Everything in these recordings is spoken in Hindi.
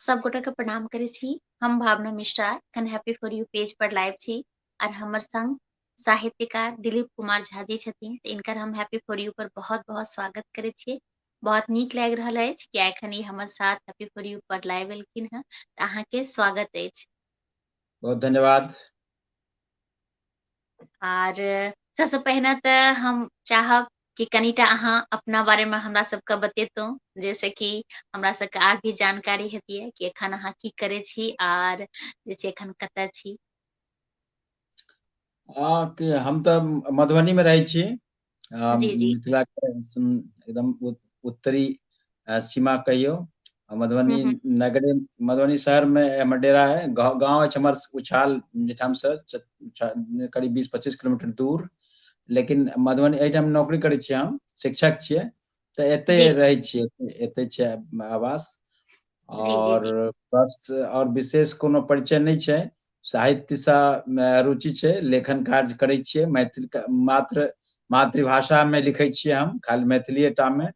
सब गोटा के प्रणाम करे छी। हम भावना मिश्रा एखन हैप्पी फॉर यू पेज पर लाइव छी और हमर संग साहित्यकार दिलीप कुमार झा जी छथिन। तऽ इनकर हम हैप्पी फॉर यू पर बहुत बहुत स्वागत करे छियै। बहुत नीक लागि रहल अछि कि एखन ई हमर साथ हैप्पी फॉर यू पर लाइव एलखिन हँ। तऽ अहाँके स्वागत अछि। बहुत धन्यवाद। और सबसे पहिने तऽ हम चाहब कि कनिटा अहाँ अपना बारे में हमरा सबके बतेतौं, जैसे कि हमरा सबके आर भी जानकारी हेतियै कि एखन अहाँ की करे छी आर जे छै एखन कतऽ छी। हम तऽ मधुबनी में रहै छी। जी जी। मिथिला के एकदम उत्तरी सीमा कहियो। मधुबनी हम्म। नगरे मधुबनी शहर में हमर डेरा है। गाँव अछि हमर उछाल जेठाम से करीब 20-25 किलोमीटर दूर। लेकिन मधुबनी एहिठाम नौकरी करै छियै, हम शिक्षक छियै। तऽ एतै जी रहै छियै, एतै छै आवास। जी जी और जी। बस और विशेष कोनो परिचय नहीं छै। साहित्य सा रुचि छै, लेखन कार्य करै छियै। मैथिल मातृभाषा में लिखै छियै हम, खाली मैथिलीए टा में।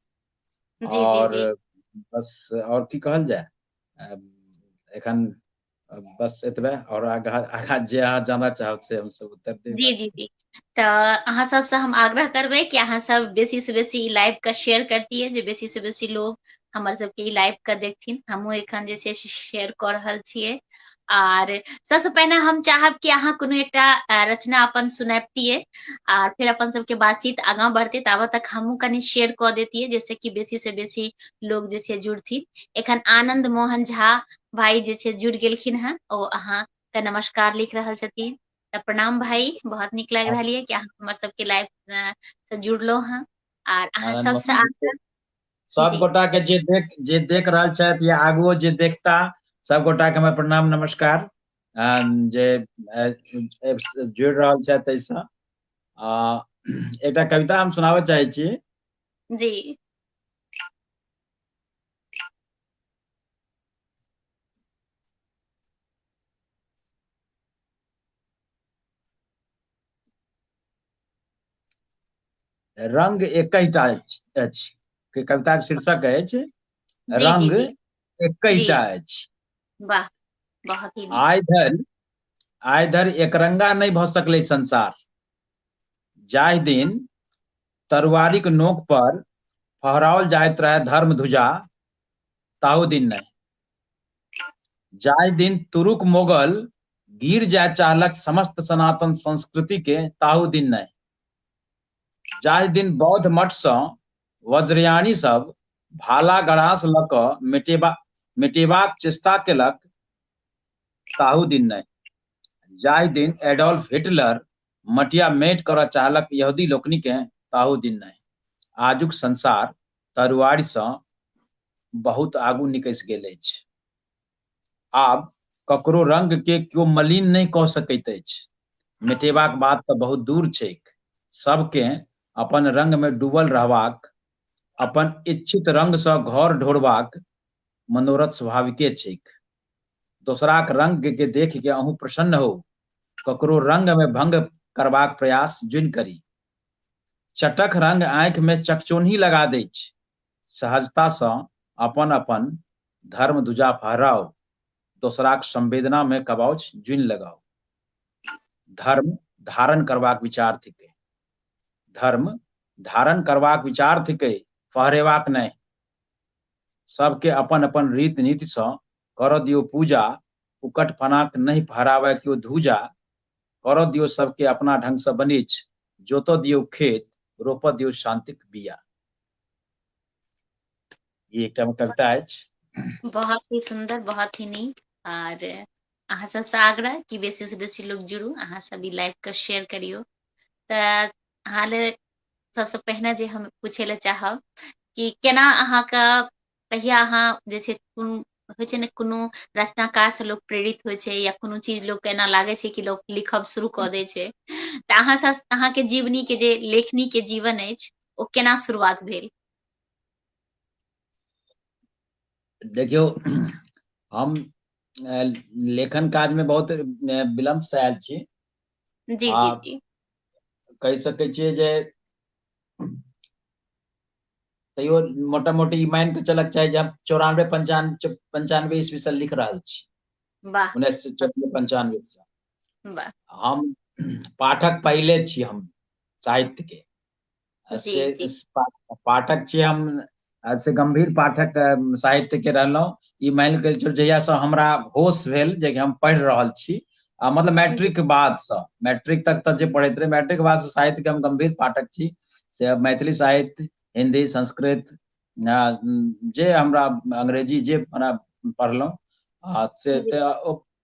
जी जी और जी। बस और की कहल जाय, एखन बस एतबे। और आगा जे अहाँ जानना चाहब से हम सब उत्तर देब। जी जी जी। तऽ अहाँ सबसे हम आग्रह करबै कि अहाँ सब बेसी से बेसी ई लाइव के शेयर करतियै, जे बेसी से बेसी लोग हमर सबके ई लाइव के देखथिन। हमहुँ एखन जे छै शेयर कऽ रहल छियै। आर सबसे पहिने हम चाहब कि अहाँ कोनो एकटा रचना अपन सुनैबतियै और फिर अपन सबके बातचीत आगाँ बढ़तै। ताबत तक हमहूँ कनि शेयर कऽ देतियै, जैसे कि बेसी से बेसी लोग जे छै जुड़थिन। एखन आनंद मोहन झा भाई जे छै जुड़ गेलखिन हेँ, ओ अहाँ के नमस्कार लिख रहल छथिन। तऽ प्रणाम भाई, बहुत नीक लागि रहल ये कि अहाँ हमर सबके लाइव से जुड़लहुँ हँ। आर अहाँ आनंद सबसे मोहन आग्रह। सब जी गोटा के जे देख रहल छथि या आगुओ जे देखता, सब गोटा के हमर प्रणाम नमस्कार। जे जुड़ि रहल छथि ताहिसँ। एकटा कविता हम सुनाबऽ चाहै छी। जी। रंग एकैटा अछि, कविता के शीर्षक अछि जी जी रंग जी जी। एकैटा अछि। वाह, बहुत ही नीक। आइ धरि एकरंगा नहि भऽ सकलै संसार। जाहि दिन तरुआरीक नोक पर फहराओल जाइत रहे धर्म ध्वजा, ताहू दिन नहि। जाहि दिन तुरुक मोगल गिर जाय चाहलक समस्त सनातन संस्कृति के, ताहू दिन नहि। जाहि दिन बौद्ध मठ सँ वज्रयानी सब भाला गणास लऽ कऽ मिटेबाक चेष्टा केलक, ताहू दिन नहि। जाहि दिन एडोल्फ हिटलर मटिया मेट करऽ चाहलक यहूदी लोकनि के, ताहू दिन नहि। आजुक संसार तरुआरी सँ बहुत आगू निकसि गेल अछि। आब ककरो रंग के केओ मलिन नहि कऽ सकैत अछि। मिटेबाक बात तऽ बहुत दूर छैक। सबके अपन रंग में डूबल रहबाक, अपन इच्छित रंग सँ घर ढोरबाक मनोरथ स्वाभाविके छैक। दोसराक रंग के देख के अहूँ प्रसन्न होउ, ककरो रंग में भंग करबाक प्रयास जुन करी। चटक रंग आँखि में चकचोन्ही लगा दै छै। सहजता सँ अपन अपन धर्म ध्वजा फहराउ, दोसराक संवेदना में कवच जुन लगाउ। धर्म धारण करबाक विचार थिकै। धर्म धारण करबाक विचार थिकै, फहरेबाक नहि। सबके अपन अपन रीति नीति सँ करऽ दियौ पूजा, उकट फनाक नहि फहरावै केओ धूजा। करऽ दियौ सबके अपना ढंग सँ बनिच, जोतऽ दियौ खेत, रोपऽ दियौ शांतिक बिया। ई एकटा हमर कविता अछि। बहुत ही सुंदर, बहुत ही नीक। और अहाँ सबसे आग्रह कि बेसी से बेसी लोग जुड़ू, अहाँ सब ई लाइव के शेयर करियौ। तऽ अहाँ ले सबसे पहिने जे हम पूछै ले चाहब कि केना अहाँके, कहिया अहाँ जे छै कोनो होइ छै ने, कोनो रचनाकार से लोक प्रेरित होइ छै, या कोनो चीज लोक के एना लागै छै कि लोक लिखब शुरू कऽ दै छै। तऽ अहाँके जीवनी के जे लेखनी के जीवन अछि, ओ केना शुरुआत भेल। देखियौ, हम लेखन काज में बहुत विलम्ब से आयल छी। जी आ जी जी। कहि सकै छियै जे तैयो मोटा मोटी मान के चलक चाही जे हम 94 95 ईस्वी से लिख रहल छी, वाह 1994 से। वाह। हम पाठक पहले छी, हम साहित्य के जी से जी पाठक छी हम, से गंभीर पाठक साहित्य के रहलहुँ। ई मान के चलू जहिया से हमरा होश भेल जे हम पढ़ि रहल छी, मतलब मैट्रिक के बाद से, मैट्रिक तक जे पढ़ैत रहे, मैट्रिक के बाद से साहित्य के हम गंभीर पाठक छी। से अब मैथिली साहित्य, हिंदी, संस्कृत, जे हमरा अंग्रेजी जे हमरा पढ़लहुँ, से जी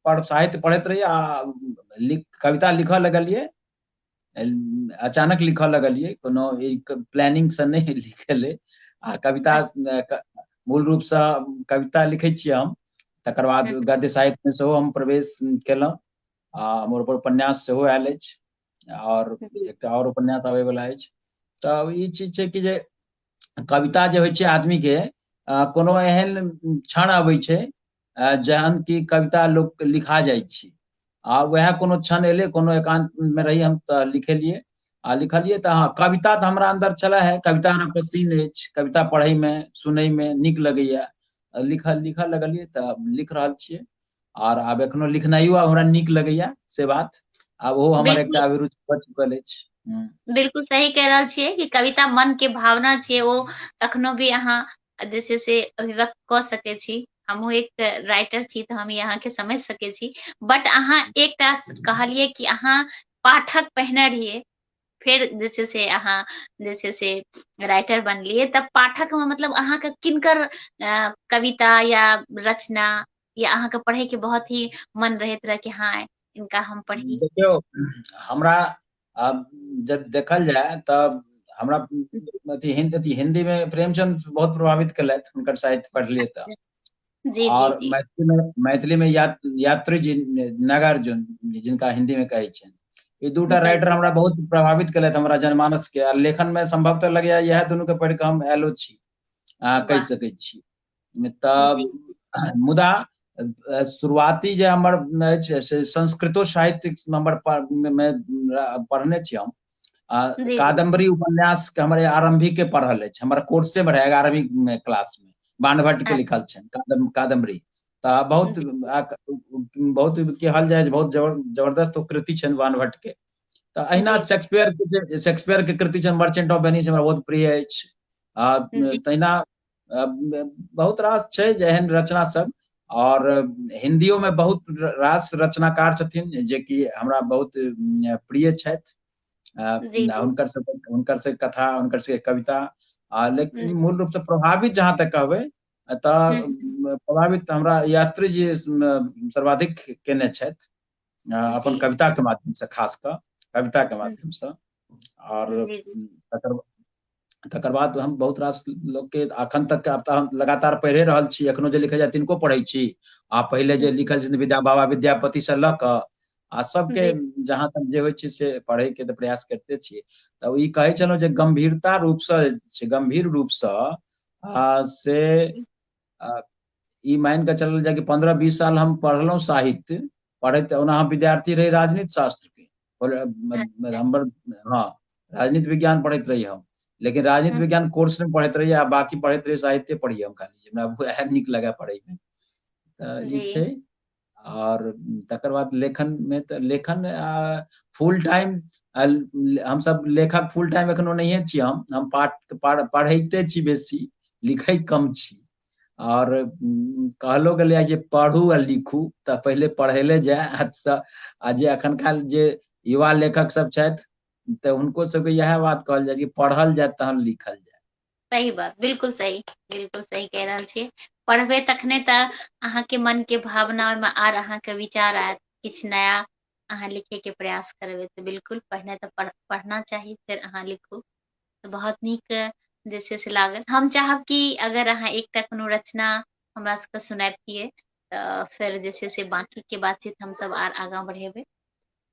साहित्य पढ़ैत रही। कविता लिखऽ लगलिए, अचानक लिखऽ लगलिए, कोनो प्लानिंग से नहीं लिखले। आ कविता मूल रूप से कविता लिखै छियै हम, तकर बाद गद्य साहित्य में सेहो हम प्रवेश केलहुँ। हमर उपन्यास सेहो आयल अछि, और एकटा और उपन्यास आबै वाला अछि। तऽ ई चीज छै कि जे कविता जे होइ छै आदमी के, कोनो एहन क्षण अबै छै जहन की कविता लोग लिखा जाइ छै। वएह कोनो क्षण एले, कोनो एकांत में रही हम तऽ लिखेलिए, लिखलिए। तऽ हाँ, कविता तऽ हमरा अंदर चला है, कविता हमरा पसीन अछि, कविता पढ़ै में सुनै में नीक लगैया। लिखऽ लगलिए तऽ लिख रहल छियै, और आब एखनो लिखनाइयो हमरा नीक लगैया, से बात। आब ओहो हमर बिल्कुल एकटा अभिरुचि भऽ चुकल अछि। बिल्कुल सही कह रहल छियै कि कविता मन के भावना छियै, ओ कखनो भी अहाँ जे छै से अभिव्यक्त कऽ सकै छी। हमहूँ एक राइटर छी तऽ हम ई अहाँके समझि सकै छी। बट अहाँ एकटा कहलिए कि अहाँ पाठक पहिने रहियै, फेर जे छै से अहाँ जे छै से राइटर बनलियै, तऽ पाठक में मतलब अहाँके किनकर कविता या रचना या अहाँके पढ़ै के बहुत ही मन रहैत रहे कि हाँ इनका हम पढ़ी? देखियौ, हमरा जब देखल जाय तब हमरा हिंदी में प्रेमचंद बहुत प्रभावित केलथि, हुनकर साहित्य पढ़लियै तऽ। जी जी और जी मैथिली में यात्री जी, नागार्जुन, जिनका हिंदी में कहै छै, ई दूटा जी राइटर जी हमरा बहुत प्रभावित केलथि हमरा जनमानस के। आ लेखन में संभवतः लगैया इएह दुनू के पढ़ि के हम आयलो छी, कहि वाह सकै छी। जी तऽ मुदा शुरुआती जे हमर अछि से संस्कृतो साहित्य हमर में पढ़ने छी हम। जी जी कादम्बरी उपन्यास के हमर आरंभिक के पढ़ल अछि, हमर कोर्से में रहे 11वीं क्लास में, बाणभट्ट के लिखल छै कादम्बरी। तऽ बहुत जी बहुत कहल जाय, बहुत जबरदस्त कृति छनि बाणभट्ट के। तऽ अहिना जी शेक्सपियर के कृति छनि, मर्चेंट ऑफ वेनिस हमरा बहुत प्रिय अछि। जी तहिना बहुत रास छै जे एहन रचना सब। और हिंदियो में बहुत रास रचनाकार छथिन जे कि हमरा बहुत प्रिय छथि। जी जी हुनकर से कथा, हुनकर से कविता, लेकिन जी मूल रूप से प्रभावित जहाँ तक कहबै तऽ प्रभावित हमरा यात्री जी सर्वाधिक केने छथि, अपन जी कविता के माध्यम से, खास कऽ कविता के माध्यम से। और जी जी तकर बाद हम बहुत रास लोग के अखन तक आब तऽ हम लगातार पढ़े रहल छी, एखनो जे लिखै जाय तिनको पढ़ै छी। आ पहिले जे लिखल छथिन बाबा विद्यापति से लऽ कऽ आ सबके जी जहाँ तक जे होइ छै से पढ़ै के तऽ प्रयास करते छियै। तऽ ई कहै छलहुँ जे गंभीरता रूप से, गंभीर रूप से ई मान कऽ चलल जाय कि 15-20 साल हम पढ़लहुँ साहित्य। पढ़ैत ओना हम विद्यार्थी रही राजनीति शास्त्र के, हमर हाँ राजनीति विज्ञान पढ़ैत रही हम। लेकिन राजनीति विज्ञान कोर्स में पढ़ैत रही, आ बाकी पढ़ैत रही साहित्य पढ़िए हम खाली, हमरा वएह नीक लगे पढ़ै में। ई जी छै। और तकर बाद लेखन में तऽ लेखन फुल टाइम हम सब लेखक फुल टाइम एखनो नहिये छी हम पढ़ैते छी बेसी, लिखै कम छी। और कहलो गेलै जे पढ़ू आ लिखू, तऽ पहिले पढ़ै ले जाय। आ जे अखनका जे युवा लेखक सब छथि तऽ हुनको सबके इएह बात कहल जाय कि पढ़ल जाय तहन लिखल जाय। सही बात, बिल्कुल सही कह रहल छियै। पढ़बै तखने तऽ अहाँके मन के भावना ओहिमे आर अहाँके विचार आयत, किछु नया अहाँ लिखे के प्रयास करबै। तऽ बिल्कुल पहिने तऽ पढ़ना चाही, फेर अहाँ लिखू। तऽ बहुत नीक जे छै से लागल। हम चाहब कि अगर अहाँ एकटा कोनो रचना हमरा सबके सुनाबितियै, तऽ फेर जे छै से बाकी के बातचीत हमसब आर आगाँ बढ़ेबै।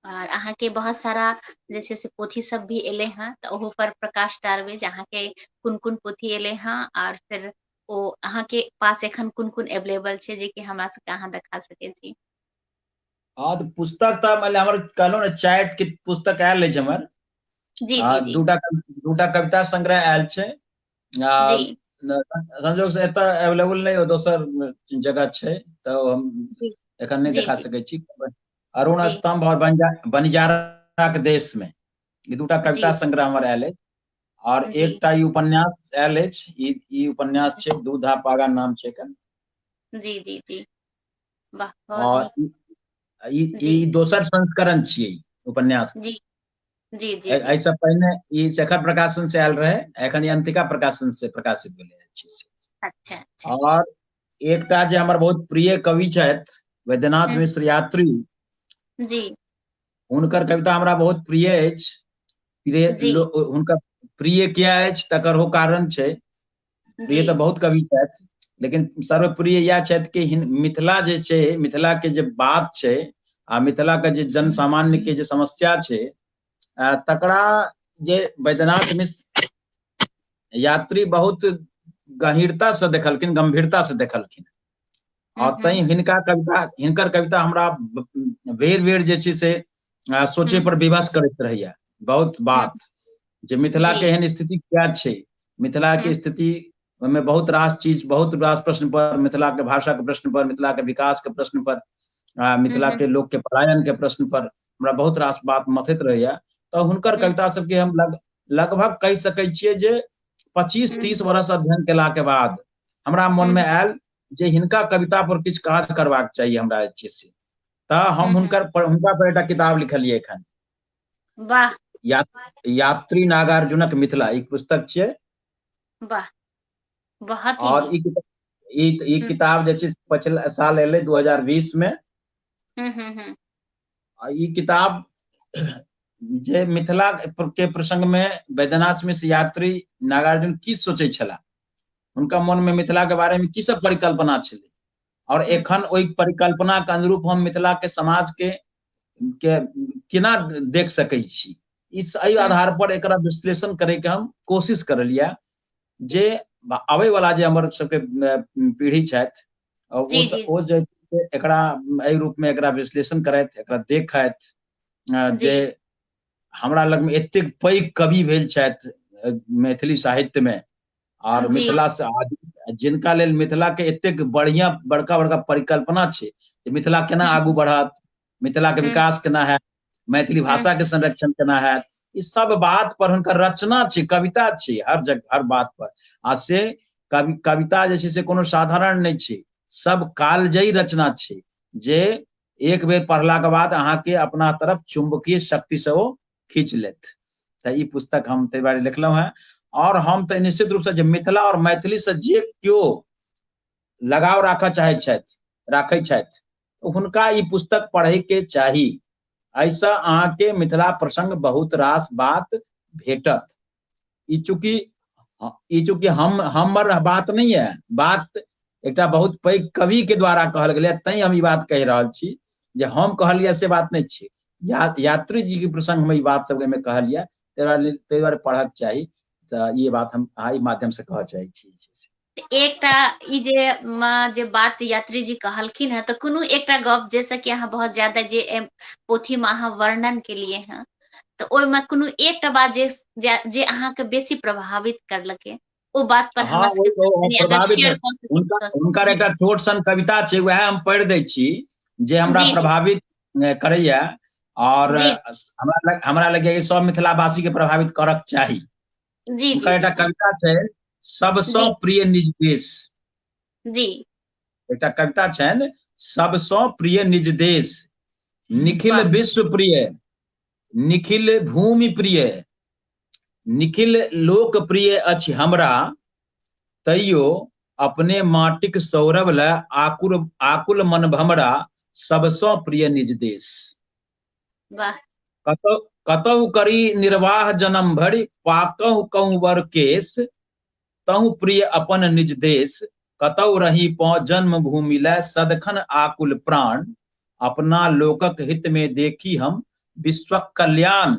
और अहाँके बहुत सारा जे छै से पोथी सब भी एलै हैं, तऽ ओहो पर प्रकाश डालबै जे अहाँके कोन कोन पोथी एलै हैं, और फिर ओ अहाँके पास एखन कोन कोन अवेलेबल छै जे कि हमरा सबके अहाँ देखा सकै छी। हाँ तऽ पुस्तक तऽ हमर कहलहुँ ने 4 पुस्तक आयल अछि हमर। जी जी जी दूटा कविता संग्रह आयल छै, जी संजोग से एतऽ अवेलेबल नहीं हो, दोसर जगह छै तऽ हम जी एखन नहीं जी देखा जी सकै छी। अरुण जी स्तंभ और बनिजारा के देश में ई दूटा कविता जी संग्रह हमर आयल अछि। और जी एकटा ई उपन्यास आयल अछि, ई उपन्यास छै दूधा पागा नाम छै एकर। जी जी जी वाह बहुत और नीक। ई जी दोसर संस्करण छियै उपन्यास। जी जी जी जी एहिसँ पहिने ई शेखर प्रकाशन से आयल रहे, एखन ई अंतिका प्रकाशन से प्रकाशित भेलै अछि। अच्छा अच्छा। और एकटा जे हमर बहुत प्रिय कवि छथि वैद्यनाथ हम्म, मिश्र यात्री, जी हुनकर कविता हमरा बहुत प्रिय अछि। जी हुनकर प्रिय किया अछि तकर ओ कारण छै। प्रिय तऽ जी बहुत कवि छथि, लेकिन सर्वप्रिय इएह छथि कि मिथिला जे छै, मिथिला के जे बात छै आ मिथिला के जे जन सामान्य के जे समस्या छै, तकरा जे वैद्यनाथ मिश्र यात्री बहुत गहीरता से देखलखिन, गंभीरता से देखलखिन। और तैं हम्म, हिनकर कविता हमरा बेर बेर जे छै से सोचे हम्म, पर विवश करैत रहैया बहुत बात, हम्म, जे मिथिला के जी एहन स्थिति क्या छै। मिथिला के हम्म, स्थिति में बहुत रास चीज, बहुत रास प्रश्न पर, मिथिला के भाषा के प्रश्न पर, मिथिला के विकास के प्रश्न पर, मिथिला हम्म, के लोक के पलायन के प्रश्न पर हमरा बहुत रास बात मथैत रहैया। तऽ हुनकर हम्म, कविता सबके हम लगभग कहि सकै छियै जे 25-30 हम्म, वर्ष अध्ययन केला के बाद हमरा मन में हम्म, आयल जे हिनका कविता पर किछु काज करबाक चाहिए हमरा जे छै से। तऽ हम हम्म, हुनका पर एकटा किताब लिखलियै एखन, वाह यात्री नागार्जुनक मिथिला, ई पुस्तक छियै। वाह बहुत ही और नीक। ई हम्म किताब जे छै पिछला साल एलै 2020 में। हम्म। ई किताब जे मिथिला के प्रसंग में वैद्यनाथ मिश्र यात्री नागार्जुन की सोचै छलाह, हुनका मन में मिथिला के बारे में की सब परिकल्पना छलै, और हम्म एखन ओहि परिकल्पना के अनुरूप हम मिथिला के समाज के केना देख सकै छी, एहि हम्म, आधार पर एकरा विश्लेषण करे के हम कोशिश करलियै। जे आबै वाला जे हमर सबके पीढ़ी छथि, जी जी ओ जे एकरा एहि रूप में एकरा विश्लेषण करथि, एकरा देखथि, जी जे हमरा लग में एतेक पैघ कवि भेल छथि मैथिली साहित्य में, और जी मिथिला से जिनका लेल मिथिला के एतेक बढ़िया बड़का बड़का परिकल्पना छै जे मिथिला केना आगू बढ़त, मिथिला के हम्म विकास केना हैत, मैथिली भाषा के संरक्षण केना हैत, ई सब बात पर हुनकर रचना छै, कविता छै हर जगह हर बात पर। आ से कविता जे छै से कोनो साधारण नहीं छै, सब कालजयी रचना छै, जे एक बेर पढ़ला के बाद अहाँके अपना तरफ चुंबकीय शक्ति से ओ खींच लेत। तऽ ई पुस्तक हम ताहि दुआरे लिखलहुँ हैं। और हम तऽ निश्चित रूप से जे मिथिला और मैथिली से जे केओ लगाव राखै छथि, हुनका ई पुस्तक पढ़ै के चाही। ऐसा अहाँके मिथिला प्रसंग बहुत रास बात भेटत। ई चूंकि हमर बात नहीं है, बात एकटा बहुत पैघ कवि के द्वारा कहल गेलै, तैं हम ई बात कहि रहल छी। जे हम कहलियै से बात नहीं छै, यात्री जी के प्रसंग में ई बात सब में कहलियै, ताहि दुआरे पढ़क चाही। तऽ ये बात हम अहाँ ई माध्यम से कहऽ चाहै छी। एकटा ई जे बात यात्री जी कहलखिन हैं, तऽ कोनो एकटा गप जैसे कि अहाँ बहुत ज्यादा जे पोथी में अहाँ वर्णन केलियै हैं, तऽ ओहिमे कोनो एकटा बात जे अहाँके बेसी प्रभावित करलकै, ओ बात पर हाँ, हमरा सबके कनि अगर प्रभावित शेयर कऽ सकै हुनकर एकटा छोट सन कविता छै, वएह हम पढ़ि दै छी, जे हमरा जी जी प्रभावित करैया। और जी हमरा लगैया सब मिथिलावासी के प्रभावित करक चाही। जी हुनकर जी एकटा जी जी कविता छै, सबसँ जी प्रिय निज देश। जी एकटा कविता छनि, सबसँ प्रिय निज देश, निखिल वाह विश्व प्रिय, निखिल भूमि प्रिय, निखिल लोकप्रिय अछि हमरा, तैयो अपने माटिक सौरभ लए आकुल मन भमरा, सबसँ प्रिय निज देश। वाह कतहु करी निर्वाह जन्म भरि, पाकहु कहूँ वर केश, तहु प्रिय अपन निज देश, कतहु रही पौ जन्म भूमि लय सदखन आकुल प्राण, अपना लोकक हित में देखी हम विश्वक कल्याण।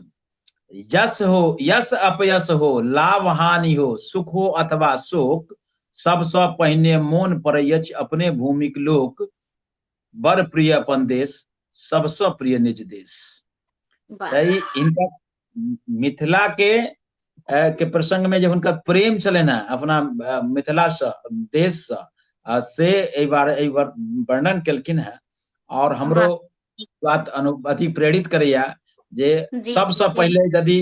यश अपयश हो, लाभ हानि हो, सुख हो अथवा शोक, सबसँ पहिने मोन पड़ै अछि अपने भूमिक लोक, बड़ प्रिय अपन देश, सबसँ प्रिय निज देश। वाह तऽ हिनका मिथिला के के प्रसंग में जो उनका प्रेम चले ना अपना मिथिला से देश से एक बार वर्णन केलखिन है और हमरो वाह। बात अति प्रेरित करैया जे जी जी सबसे जी। पहले यदि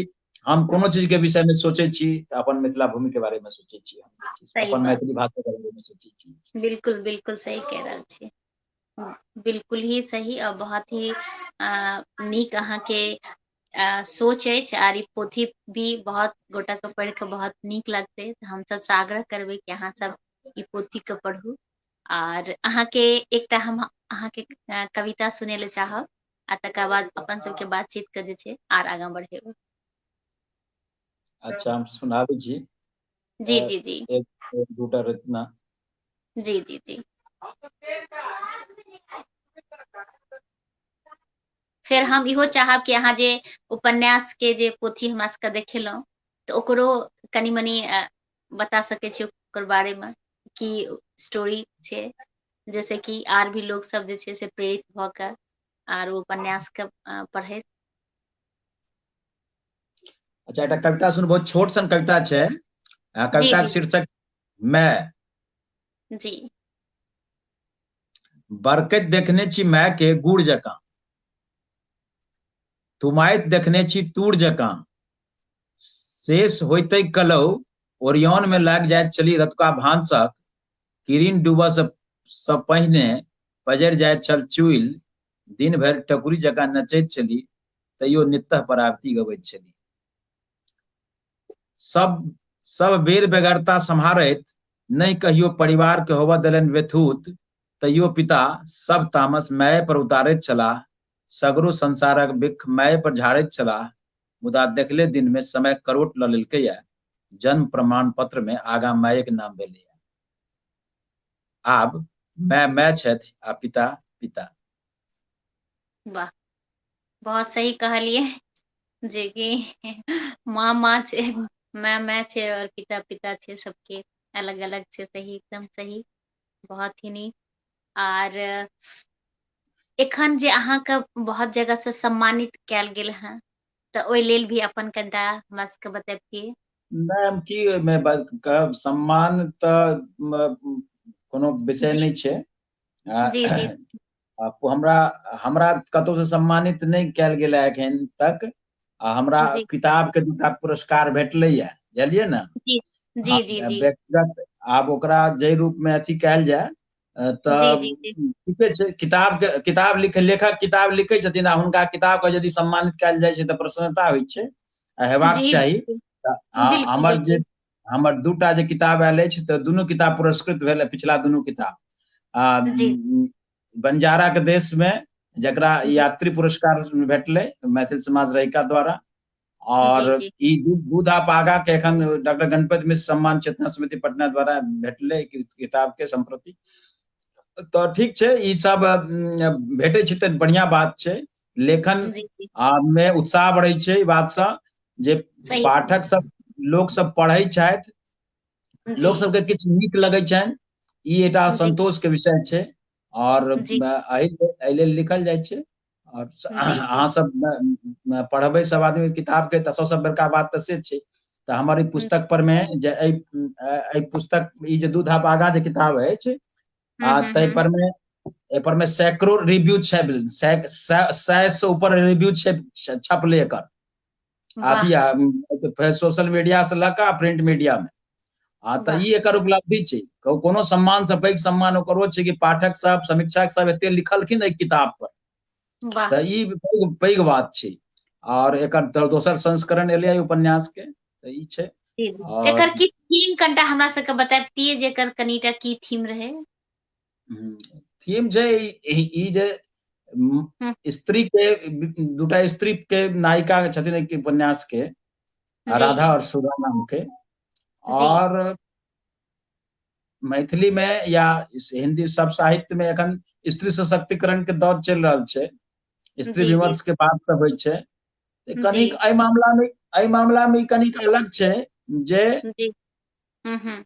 हम कोनो चीज के विषय में सोचे छी तो अपन मिथिला भूमि के बारे में सोचे छी, सही अपन बात। मैथिली भाषा के बारे में सोचे छी। बिल्कुल बिल्कुल सही कह रहल छी। बिल्कुल ही सही और बहुत ही नीक अहाँ के सोच अछि आर ई पोथी भी बहुत गोटा के पढ़ि के बहुत नीक लगतै। हम सब से आग्रह करबै कि अहाँ सब ई पोथी के पढ़ू। और अहाँ के एकटा हम अहाँ के कविता सुनै ले चाहब आ तकर बाद अपन सबके बातचीत के जे छै आर आगाँ बढ़ेबै। अच्छा हम सुनाबै छी जी जी जी। एक दूटा रचना। जी जी जी। फिर हम इहो चाहब कि अहाँ जे उपन्यास के जे पोथी हमरा सबके देखेलहुँ तऽ ओकरो कनि मनि बता सकै छी ओकर बारे में की स्टोरी छै, जैसे कि आर भी लोग सब जे छै से प्रेरित भऽ कऽ आर ओ उपन्यास के पढ़ैत। अच्छा एकटा कविता सुन, बहुत छोट सन कविता छै, जी कविता जी के शीर्षक मैं। जी। बरकैत देखने छी माय के गुड़ जकाँ, तुमाइत देखने छी तूर जकाँ, शेष होइते कलौ ओरियन में लाग जाइत छली रतुका भानसक, किरिन डूबऽ से पहिने पजरि जाइत छल चुइल, दिन भरि टकुरी जकाँ नचैत छली तैयो नित्तः परावती गबैत छली। सब बेर बेगरता सम्हारैत, नहीं कहियो परिवार के होबऽ देलनि व्यथुत, तैयो पिता सब तामस माये पर उतारैत छलाह, सगरो संसारक बिख माये पर झाड़ैत छलाह, मुदा देखले दिन में समय करोट लऽ लेलकैया, जन्म प्रमाण पत्र में आगाँ माये के नाम भेलैया। आब माय छथि आ पिता पिता। वाह, बहुत सही कहलिए जे कि माँ छै, माय छै और पिता पिता छै, सबके अलग अलग छै। सही, एकदम सही, बहुत ही नीक। आर एखन जे अहाँके बहुत जगह से सम्मानित कयल गेल हैं तऽ ओहि लेल भी अपन कनिटा हमरा सबके बतैबतियै। नहीं हम की ओहिमे कहब, सम्मान तऽ कोनो विषय जी नहीं छै। जी जी हमरा हमरा कतहु से सम्मानित नहीं कयल गेल है एखन तक। हमरा जी किताब के दूटा पुरस्कार भेटलैया, बुझलियै ने। जी जी जी जी व्यक्तिगत आब ओकरा जै रूप में अथी कयल जाय जी तऽ जी जी ठीके छै। किताब लेखक किताब लिखै छथिन आ हुनका किताब के यदि सम्मानित कयल जाइ छै तऽ प्रसन्नता होइ छै आ हेबाक जी चाही। बिल्कुल बिल्कुल हमर दूटा जे किताब आयल अछि तऽ दुनू किताब पुरस्कृत भेल, पिछला दुनू किताब। जी बंजारा के देश में जकरा जी यात्री पुरस्कार भेटलै मैथिल समाज रहिका द्वारा, और जी जी ई दूधा पागा के एखन डॉक्टर गणपति मिश्र सम्मान चेतना समिति पटना द्वारा भेटलै किताब के संप्रति। तऽ ठीक छै, ई सब भेटै छै तऽ बढ़िया बात छै। लेखन जी जी में उत्साह बढ़ै छै, ई बात से जे सही पाठक सब, लोग सब पढ़ै छथि, जी लोग सबके किछु नीक लगै छनि, ई एकटा जी संतोष के विषय छै। और जी एहि लेल लिखल जाइ छै। और जी जी अहाँ सब पढ़बै सब आदमी किताब के, तऽ सबसे बड़का बात तऽ से छै। तऽ हमर ई पुस्तक पर में जे पुस्तक, ई जे दूधा पागा जे किताब अछि, ताहि पर में एहि पर में सैकड़ों रिव्यू छै, 100 से ऊपर रिव्यू छै, छपलै एकर वाह अथी सोशल मीडिया से लऽ कऽ प्रिंट मीडिया में। तऽ वाह ई एकर उपलब्धि छै। कोनो सम्मान से पैघ सम्मान ओकरो छै कि पाठक सब, समीक्षक सब एते लिखलखिन एहि किताब पर, वाह तऽ ई पैघ बात छै। और एकर दोसर संस्करण एलै उपन्यास के, तऽ ई छै। जी जी। और एकर की थीम कनिटा हमरा सबके बतैबतियै जे एकर कनिटा की थीम रहै। थीम छै ई जे हम्म, स्त्री के, दूटा स्त्री के नायिका छथिन एक उपन्यास के, जी राधा और सुधा नाम के। जी और मैथिली में या हिंदी सब साहित्य में एखन स्त्री सशक्तिकरण के दौर चलि रहल छै, स्त्री जी जी विमर्श के बात सब होइ छै। जी कनिक एहि मामला में कनिक अलग छै जे जी हम्म।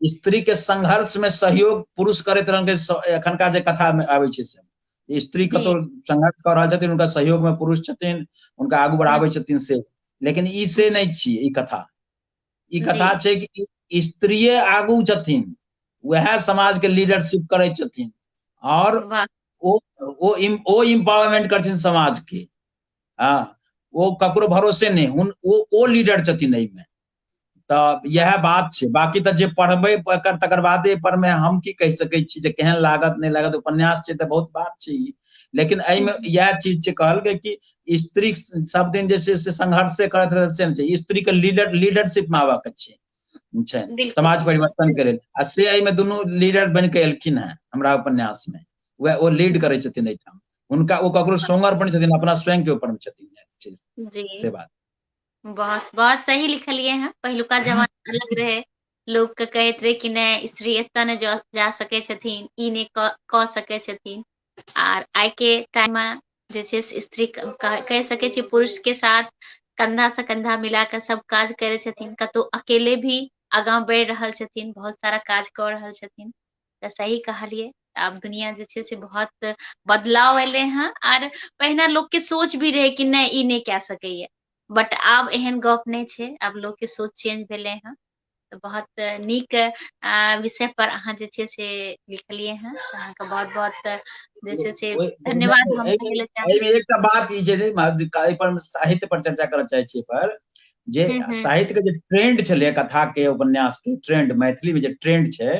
स्त्री के संघर्ष में सहयोग पुरुष करैत रंग के एखनका जे कथा में आबै छै से, स्त्री जी कतौ संघर्ष कऽ रहल छथिन, हुनका सहयोग में पुरुष छथिन, हुनका आगू बढ़ाबै छथिन से। लेकिन ई से नहीं छियै ई कथा। ई जी कथा छै कि स्त्रीए आगू छथिन, वह समाज के लीडरशिप करै छथिन और वाह ओ इम्पावरमेंट कर छथिन समाज के। हाँ, वो ककरो भरोसे नहीं, वो लीडर छथिन एहिमे। तऽ वाह यह बात छै। बाकी तऽ जे पढ़बै तकर बादे पर में हम की कहि सकै छी जे केहन लागत नहीं लागत, उपन्यास छै तऽ बहुत बात छै ई। लेकिन एहिमे जी यह चीज छै, कहलकै कि स्त्री सब दिन जे छै से संघर्षे करैत रहै से नहि छै, स्त्री के लीडरशिप में आबऽ के छै बिल्कुल समाज बिल्कुल परिवर्तन के लेल। आ से एहिमे दुनू लीडर बन के एलखिन हेँ हमरा उपन्यास में, वह ओ लीड करै छथिन एहिठाम। हुनका ओ ककरो सोंगर पर छथिन, अपना स्वयं के ऊपर में छथिन जी से बात। बहुत बहुत सही लिखलियै हैं। पहिलुका जमाना अलग रहे, लोग के कहैत रहे कि नहीं स्त्री एतऽ नहीं जा सकै छथिन, ई नहीं कऽ सकै छथिन। आर आइ के टाइम में जे छै से स्त्री कहि सकै छी पुरुष के साथ कंधा से कंधा मिला के सब काज करे छथिन, कतौ अकेले भी आगाँ बढ़ि रहल छथिन, बहुत सारा काज कऽ रहल छथिन। तऽ सही कहलियै। आब दुनिया जे छै से बहुत बदलाव एलै हैं। आर पहिने लोक के सोच भी रहे कि नहीं ई नहीं कए सकैया, बट आब एहन गप नहीं छै, आब लोग के सोच चेंज भेले हैं। तऽ बहुत नीक विषय पर अहाँ जे छै से लिखलियै हैं, तऽ अहाँके बहुत बहुत जे छै से धन्यवाद हम कहै लए चाहब। एकटा बात ई छै, पर साहित्य पर चर्चा करऽ चाहै छी पर जे हम्म साहित्य के जे ट्रेंड छलै कथा के उपन्यास के ट्रेंड, मैथिली में जे ट्रेंड छै,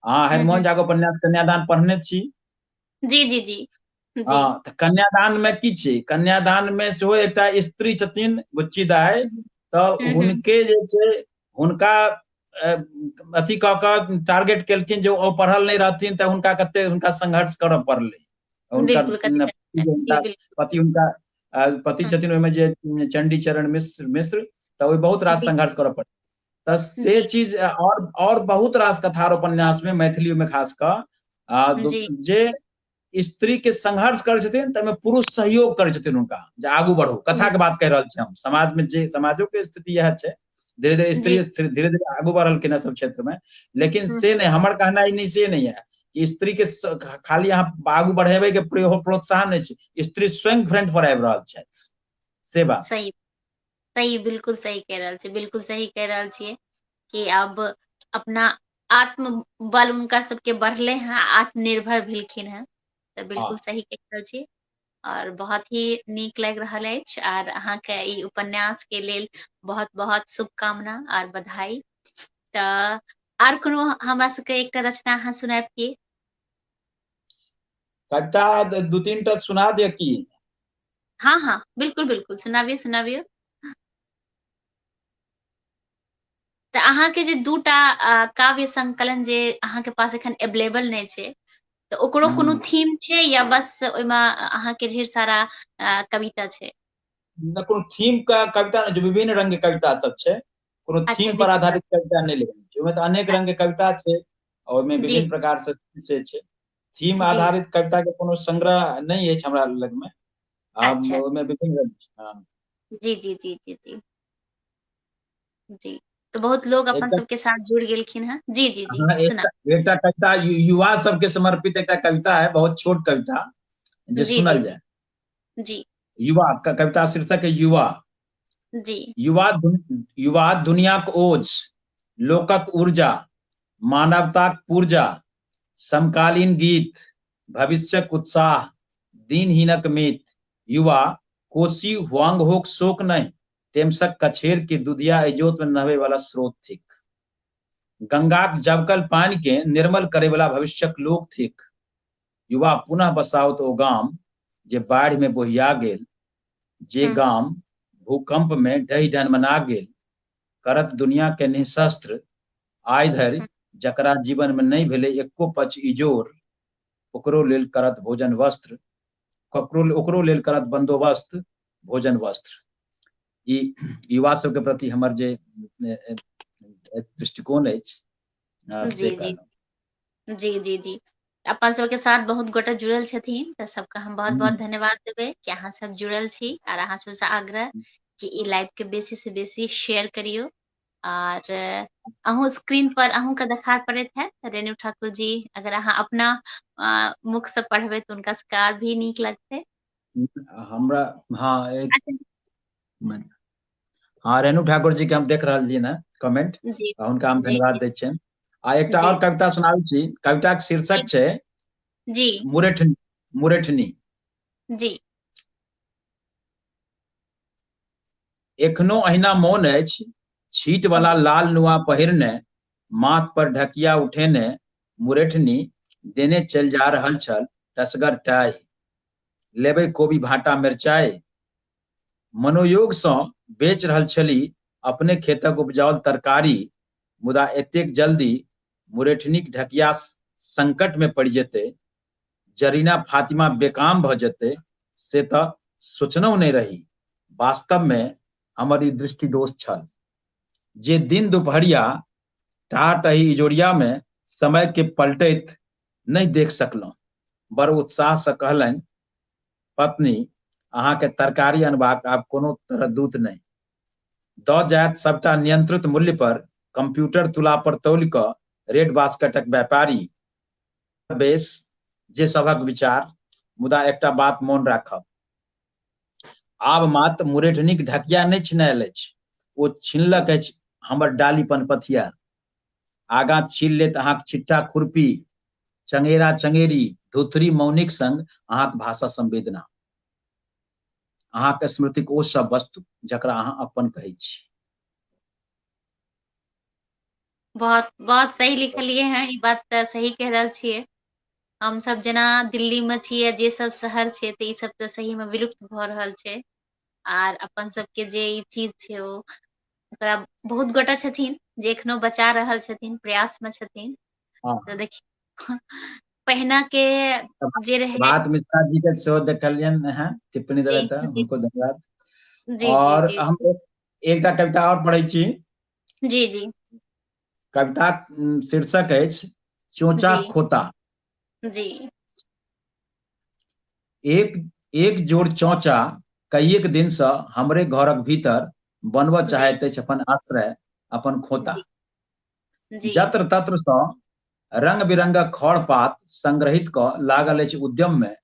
अहाँ हरिमोहन हम्म झा के उपन्यास कन्यादान पढ़ने छी? जी जी जी जी हाँ, तऽ कन्यादान में की छै, कन्यादान में सेहो एकटा स्त्री छथिन बुच्ची दाई, तऽ हम्म हुनके जे छै हुनका अथी कऽ कऽ टारगेट केलखिन जे ओ पढ़ल नहीं रहथिन तऽ हुनका कते हुनका संघर्ष करऽ पड़लै। हुनकर बिल्कुल कथी जी बिल्कुल पति हुनका पति छथिन ओहिमे जे चंडी चरण मिश्र, तऽ ओहि बहुत रास जी संघर्ष करऽ पड़लै। तऽ से जी चीज और बहुत रास कथा और उपन्यास में मैथिली में खास कऽ जी जे स्त्री के संघर्ष करै छथिन तऽ पुरुष सहयोग करै छथिन हुनका जे आगू बढ़ू। कथा के बात कहि रहल छी हम, समाज में जे समाजो के स्थिति इएह छै, धीरे धीरे जी स्त्री धीरे धीरे आगू बढ़लखिन है सब क्षेत्र में। लेकिन से हम्म नहीं, हमर कहनाइ नहीं से नहीं है कि स्त्री के खाली अहाँ आगू बढ़ेबै के प्रोत्साहन नहीं छै, स्त्री स्वयं फ्रंट पर आबि रहल छथि से बात। सही सही बिल्कुल सही कह रहल छी, बिल्कुल सही कह रहल छियै कि अब अपना आत्म बल हुनकर सबके बढ़ले हैं, आत्मनिर्भर भेलखिन हैं। तऽ बिल्कुल हाँ, सही कहि रहल छी। और बहुत ही नीक लागि रहल अछि, आर अहाँके ई उपन्यास के लेल बहुत बहुत शुभकामना आर बधाई। तऽ आर कोनो हमरा सबके एकटा रचना अहाँ सुनायब की? कविता दू तीन टा सुना दिअ की? हाँ हाँ बिल्कुल बिल्कुल सुनाबियौ सुनाबियौ। तऽ अहाँके जे दूटा काव्य संकलन जे अहाँके पास एखन अवेलेबल नहि छै, तऽ ओकरो कोनो हम्म, थीम छै या बस ओहिमे अहाँके ढेर सारा कविता छै? न कोनो थीम का कविता नहीं छै, विभिन्न रंग के कविता सब छै, कोनो अच्छा थीम पर विभिन्न आधारित कविता नहीं लिखने छै। ओहिमे तऽ अनेक रंग के कविता छै और ओहिमे जी विभिन्न प्रकार से छै। थीम जी आधारित कविता के कोनो संग्रह नहीं अछि हमरा लग में। अच्छा ओहिमे विभिन्न रंग छै। हाँ। जी जी जी जी जी जी। तो बहुत लोग अपन एकटा सबके साथ जुड़ गेलखिन हैं। जी जी जी हाँ, सुना। एकटा कविता युवा सबके समर्पित एकटा कविता है, बहुत छोट कविता जे जी जी सुनल जी जाय। जी युवा कविता शीर्षक है युवा। जी युवा दुनियाक ओज, लोकक ऊर्जा, मानवताक पूर्जा, समकालीन गीत, भविष्यक उत्साह, दीनहीनक मीत। युवा कोसी हुआंग होक शोक नहीं, टेमसक कछेर के दुधिया इजोत में नहबे वाला स्रोत थिक। गंगाक जबकल पानी के निर्मल करे वाला भविष्यक लोक थिक। युवा पुनः बसाओत ओ गाम जे बाढ़ि में बोहिया गेल, जे हम्म गाम भूकंप में ढहि ढनमना गेल। करत दुनिया के निशस्त्र आइ धरि जकरा जीवन में नहीं भेलै एको पच इजोर, ओकरो लेल करत भोजन वस्त्र, ओकरो लेल करत बंदोबस्त भोजन वस्त्र। ई युवा सबके प्रति हमर जे दृष्टिकोण अछि से जी जी कहलहुँ। जी जी जी। अपन सबके साथ बहुत गोटे जुड़ल छथिन, तऽ सबके हम बहुत बहुत धन्यवाद देबै कि अहाँ सब जुड़ल छी। आर अहाँ सबसे आग्रह कि ई लाइव के बेसी से बेसी शेयर करियौ। आर अहूँ स्क्रीन पर अहूँ के देखार पड़ैत है रेणु ठाकुर जी, अगर अहाँ अपना मुख से पढ़बै तऽ हुनका सबके आर भी नीक लगतै। हमरा हाँ एक अच्छा मिनट। हाँ, रेणु ठाकुर जी के हम देख रहल छी ने कमेंट, जी हुनका हम जी धन्यवाद दै छियनि। आ एकटा जी और कविता सुनाबै छी, कविताक शीर्षक छै जी मुरेठनी। मुरेठनी। जी एखनो अहिना मौन अछि, छीट वाला लाल नुआ पहिरने, माथ पर ढकिया उठेने, मुरेठनी देने चलि जा रहल छल टसगर टाइ। लेबै कोबी भाटा मिरचाई, मनोयोग सँ बेच रहल छली अपने खेतक उपजाओल तरकारी। मुदा एतेक जल्दी मुरेठनीक ढकिया संकट में पड़ि जेतै, जरीना फातिमा बेकाम भऽ जेतै, से तऽ सोचनहु नहि रही। वास्तव में हमर ई दृष्टि दोष छल जे दिन दुपहरिया टाटही इजोरिया में समय के पलटैत नहीं देख सकलहुँ। बड़ उत्साह से कहलनि, पत्नी अहाँके तरकारी अनबाक आब कोनो तरद्दुत नहीं, दऽ जायत सबटा नियंत्रित मूल्य पर, कंप्यूटर तुला पर तौल कऽ, रेड बास्केटक व्यापारी। बेस, जे सभक विचार, मुदा एकटा बात मोन राखब, आब मात्र मुरेठनीक ढकिया नहीं छिनायल अछि, ओ छिनलक अछि हमर डाली पनपथिया। आगाँ छीन लेत अहाँक छिट्टा खुरपी, चंगेरा चंगेरी, धुथरी मौनिक संग अहाँक भाषा संवेदना, अहाँके स्मृतिक ओ सब वस्तु जकरा अहाँ अपन कहै छी। बहुत बहुत सही लिखलिए हैं, ई बात तऽ सही कह रहल छियै। हम सब जेना दिल्ली में छियै, जे सब शहर छै, तऽ ई सब तऽ सही में विलुप्त भऽ रहल छै। आर अपन सबके जे ई चीज छै, ओकरा बहुत गोटा छथिन जे एखनो बचा रहल छथिन, प्रयास में छथिन। हाँ, तऽ देखियौ पहिना के जे रहे। प्रभात मिश्रा जी के सेहो देखलियनि हैं, टिप्पणी जी देलथि हैं, जी हुनको धन्यवाद। जी जी और जी हम एकटा कविता और पढ़ै छी। जी जी कविता शीर्षक अछि चोंचा जी खोता। जी एक एक जोड़ चौचा कईएक दिन से हमरे घरक भीतर बनबऽ जी चाहैत अछि अपन आश्रय, अपन खोता। जी जी जत्र तत्र सँ रंग बिरंगक खड़ पात संग्रहित कऽ लागल अछि उद्यम में।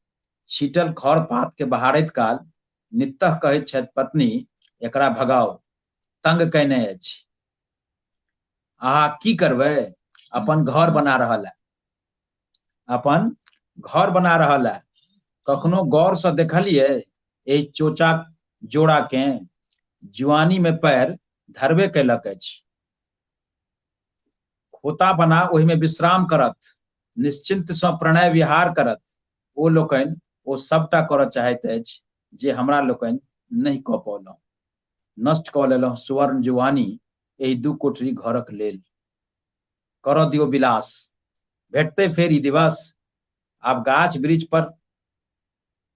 छीटल खड़ पात के बहारैत काल नितः कहैत छथि पत्नी, एकरा भगाउ, तंग कयने अछि। अहाँ की करबै, अपन घर बना रहल है, अपन घर बना रहल है। कखनो गौर से देखलियै एहि चोचा जोड़ा के, जुआनी में पैर धरबे कैलक अछि। खोता बना ओहि में विश्राम करत, निश्चिंत सँ प्रणय विहार करत। ओ लोकनि ओ सबटा करऽ चाहैत अछि जे हमरा लोकनि नहीं कऽ पौलहुँ। नष्ट कऽ लेलहुँ सुवर्ण जुआनी एहि दू कोठरी घरक लेल। करऽ दियौ विलास, भेटतै फेर ई दिवस। आब गाछ वृक्ष पर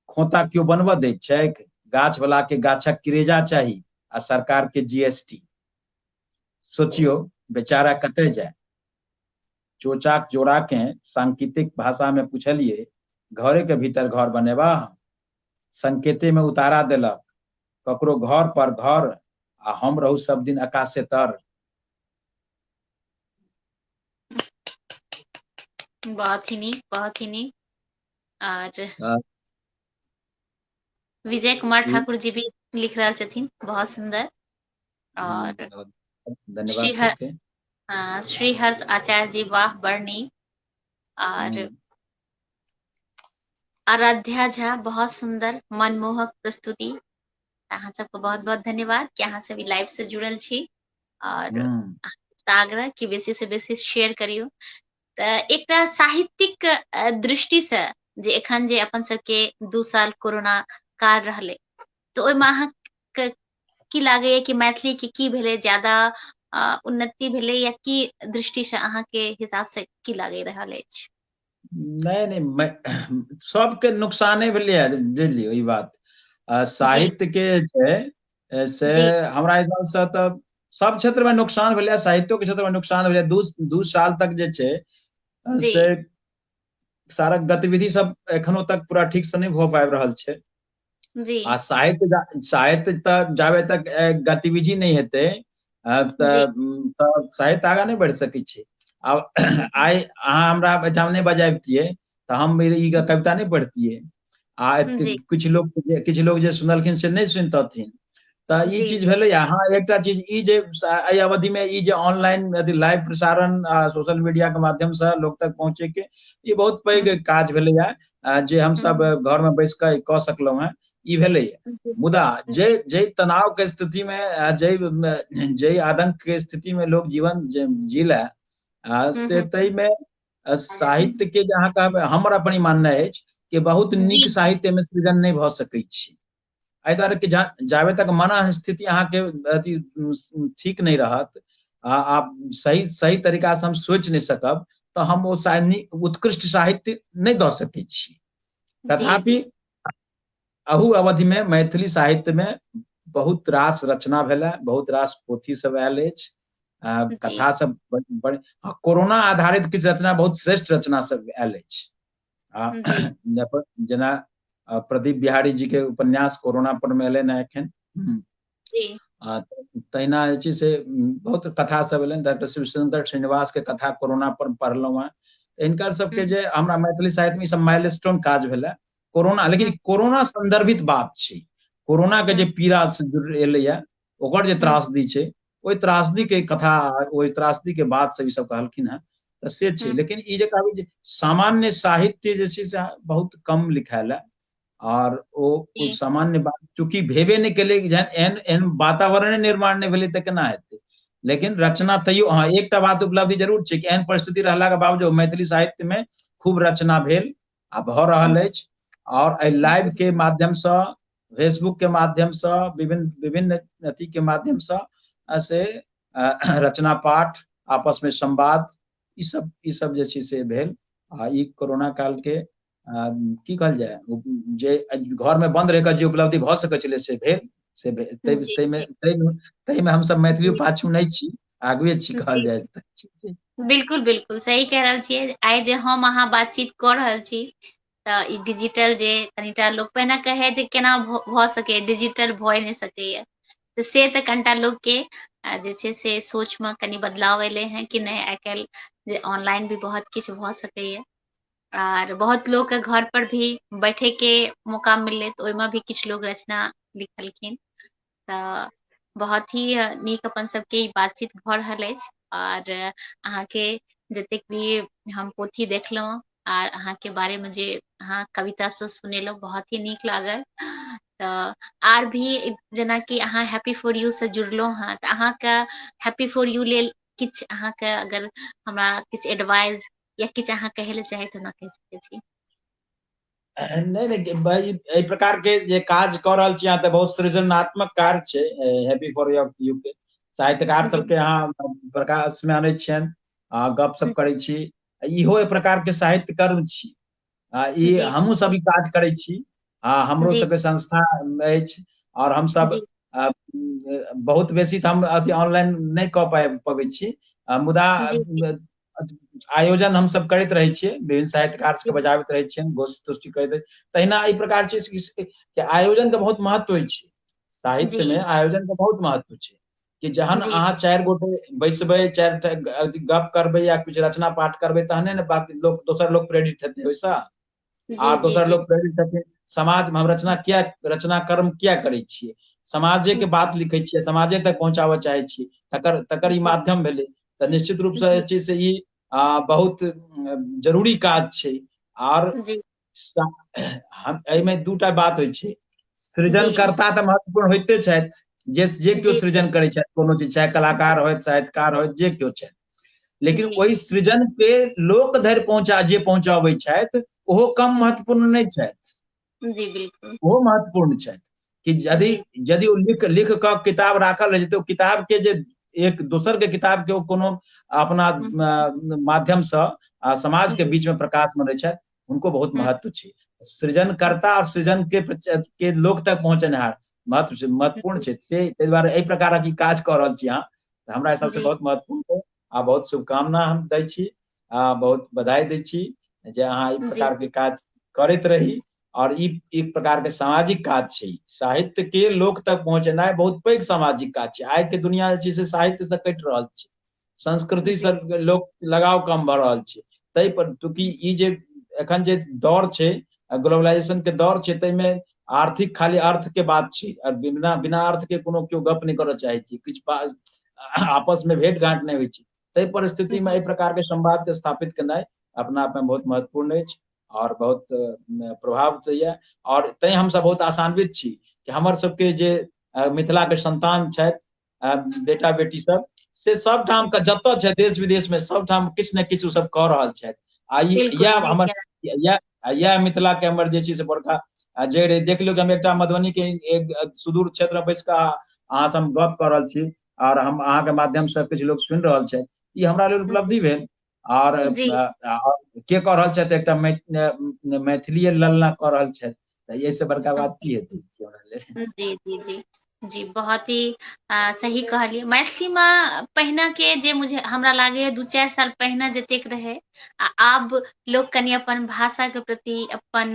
खोता क्यों बनबऽ दैत छैक, गाछ वाला के गाछक किरेजा चाही आ सरकार के जीएसटी। सोचियो बेचारा कतऽ जाय। चोचाक जोड़ा के सांकेतिक भाषा में पूछलिए, घरे के भीतर घर बनेबा। संकेते में उतारा देलक, ककरो घर पर घर आ हम रहू सब दिन आकाशे तर। बहुत ही नीक, बहुत ही नीक। और विजय कुमार ठाकुर जी भी लिख रहल छथिन, बहुत सुंदर। और धन्यवाद श्री सबके। श्री हर्ष आचार्य जी, वाह बड़ नीक। और आराध्या झा, बहुत सुंदर मनमोहक प्रस्तुति। अहाँ सबको बहुत बहुत धन्यवाद कि अहाँ सब लाइव से जुड़ल छी। और आग्रह कि बेसी से बेसी शेयर करियो। तऽ एकटा साहित्यिक दृष्टि से जे एखन जे अपन सबके 2 साल कोरोना काल रहलै, तऽ ओहिमे अहाँ की लागैए कि मैथिली के की भेलै, ज्यादा उन्नति भेलै, या की दृष्टि से अहाँ के हिसाब से की लागि रहल अछि? नहीं, सबके नुकसाने भेलै, बुझलियै ई बात। जी साहित्य के छै से जी हमरा हिसाब से तऽ सब क्षेत्र में नुकसान भेलै, साहित्यो के क्षेत्र में नुकसान भेलै। दू साल तक जे छै जी से सारा गतिविधि सब एखनो तक पूरा ठीक से नहीं भऽ पाबि रहल छै। जी आ साहित्य तऽ जाबे तक गतिविधि नहीं हेतै जी तऽ साहित्य आगाँ नहीं बढ़ि सकै छै। आब आइ अहाँ हमरा एहिठाम नहीं बजाबतियै तऽ हम ई कविता नहीं पढ़तियै। आ जी किछु लोग जे सुनलखिन से नहीं सुनतथिन। तऽ ई जी चीज भेलै। हाँ, एकटा चीज ई जे एहि अवधि में ई जे ऑनलाइन यदि लाइव प्रसारण सोशल मीडिया के माध्यम से लोग तक पहुंचे के ई बहुत पैघ काज भेलैया, जे हम सब घर में बैस कऽ कऽ सकलहुं हैं, ई भेलैया। मुदा जे तनाव के स्थिति में, जे आतंक के स्थिति में लोग जीवन जीला, से तै में साहित्य के जे अहाँ कहबै, हमर अपन ई माननाइ अछि कि बहुत नीक जी साहित्य में सृजन नहि भऽ सकै छै। एहि दुआरे कि जाबे तक मन स्थिति अहाँके अथी ठीक नहीं रहत, आप सही तरीका से हम सोच नहीं सकब, तो हम वो उत्कृष्ट साहित्य नहीं दऽ सकै छी। जी तथापि जी अहू अवधि में मैथिली साहित्य में बहुत रास रचना भेलै, बहुत रास पोथी सब आयल अछि, जी कथा सब कोरोना आधारित किछु रचना, बहुत श्रेष्ठ रचना सब आयल अछि। जी जेना प्रदीप बिहारी जी के उपन्यास कोरोना पर में एलनि हैं एखन। जी तहिना जे छै से बहुत कथा सब एलनि। डॉक्टर शिवशंकर श्रीनिवास के कथा कोरोना पर पढ़लहुँ हैं। हिनकर सबके जे हमरा मैथिली साहित्य में ई सब माइलस्टोन काज भेलै कोरोना, लेकिन कोरोना संदर्भित बात छै। कोरोना के जे पीड़ा से एलैया, ओकर जे त्रासदी छै, ओहि त्रासदी के कथा, ओहि त्रासदी के बात से ई सब कहलखिन हैं, तऽ से छै। लेकिन ई जे कहबै जे सामान्य साहित्य जे छै से बहुत कम लिखायल है, और ओ सामान्य बात चूंकि भेबे नहीं केलै, एहन एहन वातावरण निर्माण नहीं भेलै तऽ केना हेतै। लेकिन रचना तैयो, हाँ, एकटा बात उपलब्धि जरूर छै कि एहन परिस्थिति रहला के बावजूद मैथिली साहित्य में खूब रचना भेल आ भऽ रहल अछि। और एहि लाइव के माध्यम से, फेसबुक के माध्यम से, विभिन्न अथी के माध्यम से रचना पाठ, आपस में संवाद, ई सब जे छै से भेल। आ ई कोरोना काल के की कहल जाय, जे घर में बंद रहि कऽ जे उपलब्धि भऽ सकै छलै से भेल। से तै में हम सब मैथिलियो पाछू नहीं छी, आगुए छी कहल जाय तऽ। बिल्कुल बिल्कुल सही कह रहल छियै। आइ जे हम अहाँ बातचीत कऽ रहल छी, तऽ ई डिजिटल जे कनिटा लोग पहिने कहै जे केना भऽ सकै, डिजिटल भऽ नहीं सकैया, तऽ से तऽ कनिटा लोग के जे छै से सोच में कनि बदलाव एलै हैं कि नहीं, आइ काल्हि जे ऑनलाइन भी बहुत किछु भऽ सकैया। और बहुत लोग के घर पर भी बैठे के मौका मिललै, तऽ ओहिमे भी किछु लोग रचना लिखलखिन। तऽ बहुत ही नीक अपन सबके ई बातचीत भऽ रहल अछि। और अहाँके जतेक भी हम पोथी देखलहुँ आर अहाँके बारे में जे अहाँ कविता सब सुनेलहुँ, बहुत ही नीक लागल। तऽ आर भी जेनाकि अहाँ हैप्पी फॉर यू से जुड़लहुँ हैं, तऽ अहाँके हैप्पी फॉर यू लेल किछु अहाँके अगर हमरा किछु एडवाइस या किछु अहाँ कहै लए चाहै तऽ ओना कहि सकै छी। नहीं नहीं भाई, एहि प्रकार के जे काज कऽ रहल छी अहाँ, तऽ बहुत सृजनात्मक कार्य छै। हैप्पी फॉर यू के साहित्यकार जी सबके अहाँ प्रकाश में आनै छियनि, गप सप करै छी। इहो एक प्रकार के साहित्य कर्म छी। ई जी हमहूँ सब ई काज करै छी। हमरो जी सबके संस्था अछि, और हम सब जी बहुत बेसी तऽ हम अथी ऑनलाइन नहीं कऽ पबै छी, मुदा जी आयोजन हम सब करैत रहै छियै, विभिन्न साहित्यकार सबके बजाबैत रहै छियनि, गोष्ठी तोष्ठी करैत। तहिना एहि प्रकार छै कि आयोजन के बहुत महत्व होइ छै। साहित्य में जी आयोजन के बहुत महत्व छै, कि जहन जी अहाँ 4 गोटे बैसबै, 4टा गप करबै या कुछ रचना पाठ करबै, तहने ने बाकी लोग, दोसर लोग प्रेरित हेतै ओहिसँ। जी जी दोसर जी लोग प्रेरित हेतै। समाज में हम रचना कर्म किया करै छियै, समाजे के बात लिखै छियै, समाजे तक पहुँचाबऽ चाहै छियै, तकर ई माध्यम भेलै। तऽ निश्चित रूप से जे छै से ई बहुत जरूरी काज छै। और जी एहिमे दूटा बात होइ छै, जी सृजनकर्ता तऽ महत्वपूर्ण होइते छथि, जे केओ जी सृजन करै छथि कोनो चीज, चाहे कलाकार होथि, साहित्यकार होथि, जे केओ छथि। लेकिन जी ओहि सृजन के लोक धरि जे पहुँचाबै छथि, ओहो कम महत्वपूर्ण नहि छथि। जी बिल्कुल ओहो महत्वपूर्ण छथि। कि जी यदि ओ लिख कऽ किताब राखल रहै छै, तऽ ओ किताब के जे एक दोसर के किताब के ओ कोनो अपना माध्यम से समाज के बीच में प्रकाश में रहै छथि, उनको बहुत महत्व छै। सृजनकर्ता और सृजन के लोक तक पहुँचेनिहार महत्वपूर्ण छै। से ताहि दुआरे एहि प्रकारक ई काज कऽ रहल छी अहाँ, तऽ हमरा हिसाब से जी बहुत महत्वपूर्ण छै। बहुत शुभकामना हम दै छी, बहुत बधाई दै छी जे अहाँ ई जी प्रकार के काज करैत रही। और ई एक प्रकार के सामाजिक काज छै। साहित्य के लोक तक पहुँचेनाइ बहुत पैघ सामाजिक काज छै। आइ के दुनिया जे छै से साहित्य से कटि रहल छै, संस्कृति से लोक लगाव कम भऽ रहल छै। ताहि पर चूंकि ई जे एखन जे दौर छै, ग्लोबलाइजेशन के दौर छै, ताहि में आर्थिक खाली अर्थ के बात छी, और बिना बिना अर्थ के कोनो क्यों गप नहीं करऽ चाहे छी, किछ आपस में भेंट घाट नहीं होइ छी। तै परिस्थिति में एहि प्रकार के संवाद के स्थापित करनाइ अपना आप में बहुत महत्वपूर्ण अछि और बहुत प्रभाव दैये। और तै हम सब बहुत आशान्वित छी कि हमर सबके जे मिथिला के संतान छथि, बेटा बेटी सब, से सबठाम जतऽ छै देश विदेश में सबठाम किछ ने किछ सब कऽ रहल छथि। आ बिल्कुल इएह सही हमर कह इएह मिथिला के हमर जे छै से बड़का जड़ि। देख लियौ कि हम एकटा मधुबनी के एक सुदूर क्षेत्र में बैस कऽ अहाँ से हम गप कऽ रहल छी, और हम अहाँ के माध्यम से किछु लोग सुनि रहल छै, ई हमरा लेल उपलब्धि भेल। और जी के कऽ रहल छथि, एकटा मैथिलीये ललना कऽ रहल छथि, तऽ एहि से बड़का बात की हेतै हमरा लेल। जी जी जी जी बहुत ही सही कहलियै। मैथिली में पहिने के जे हमरा लागैए 2-4 साल पहिने जतेक रहै, आब लोग कनि अपन भाषा के प्रति, अपन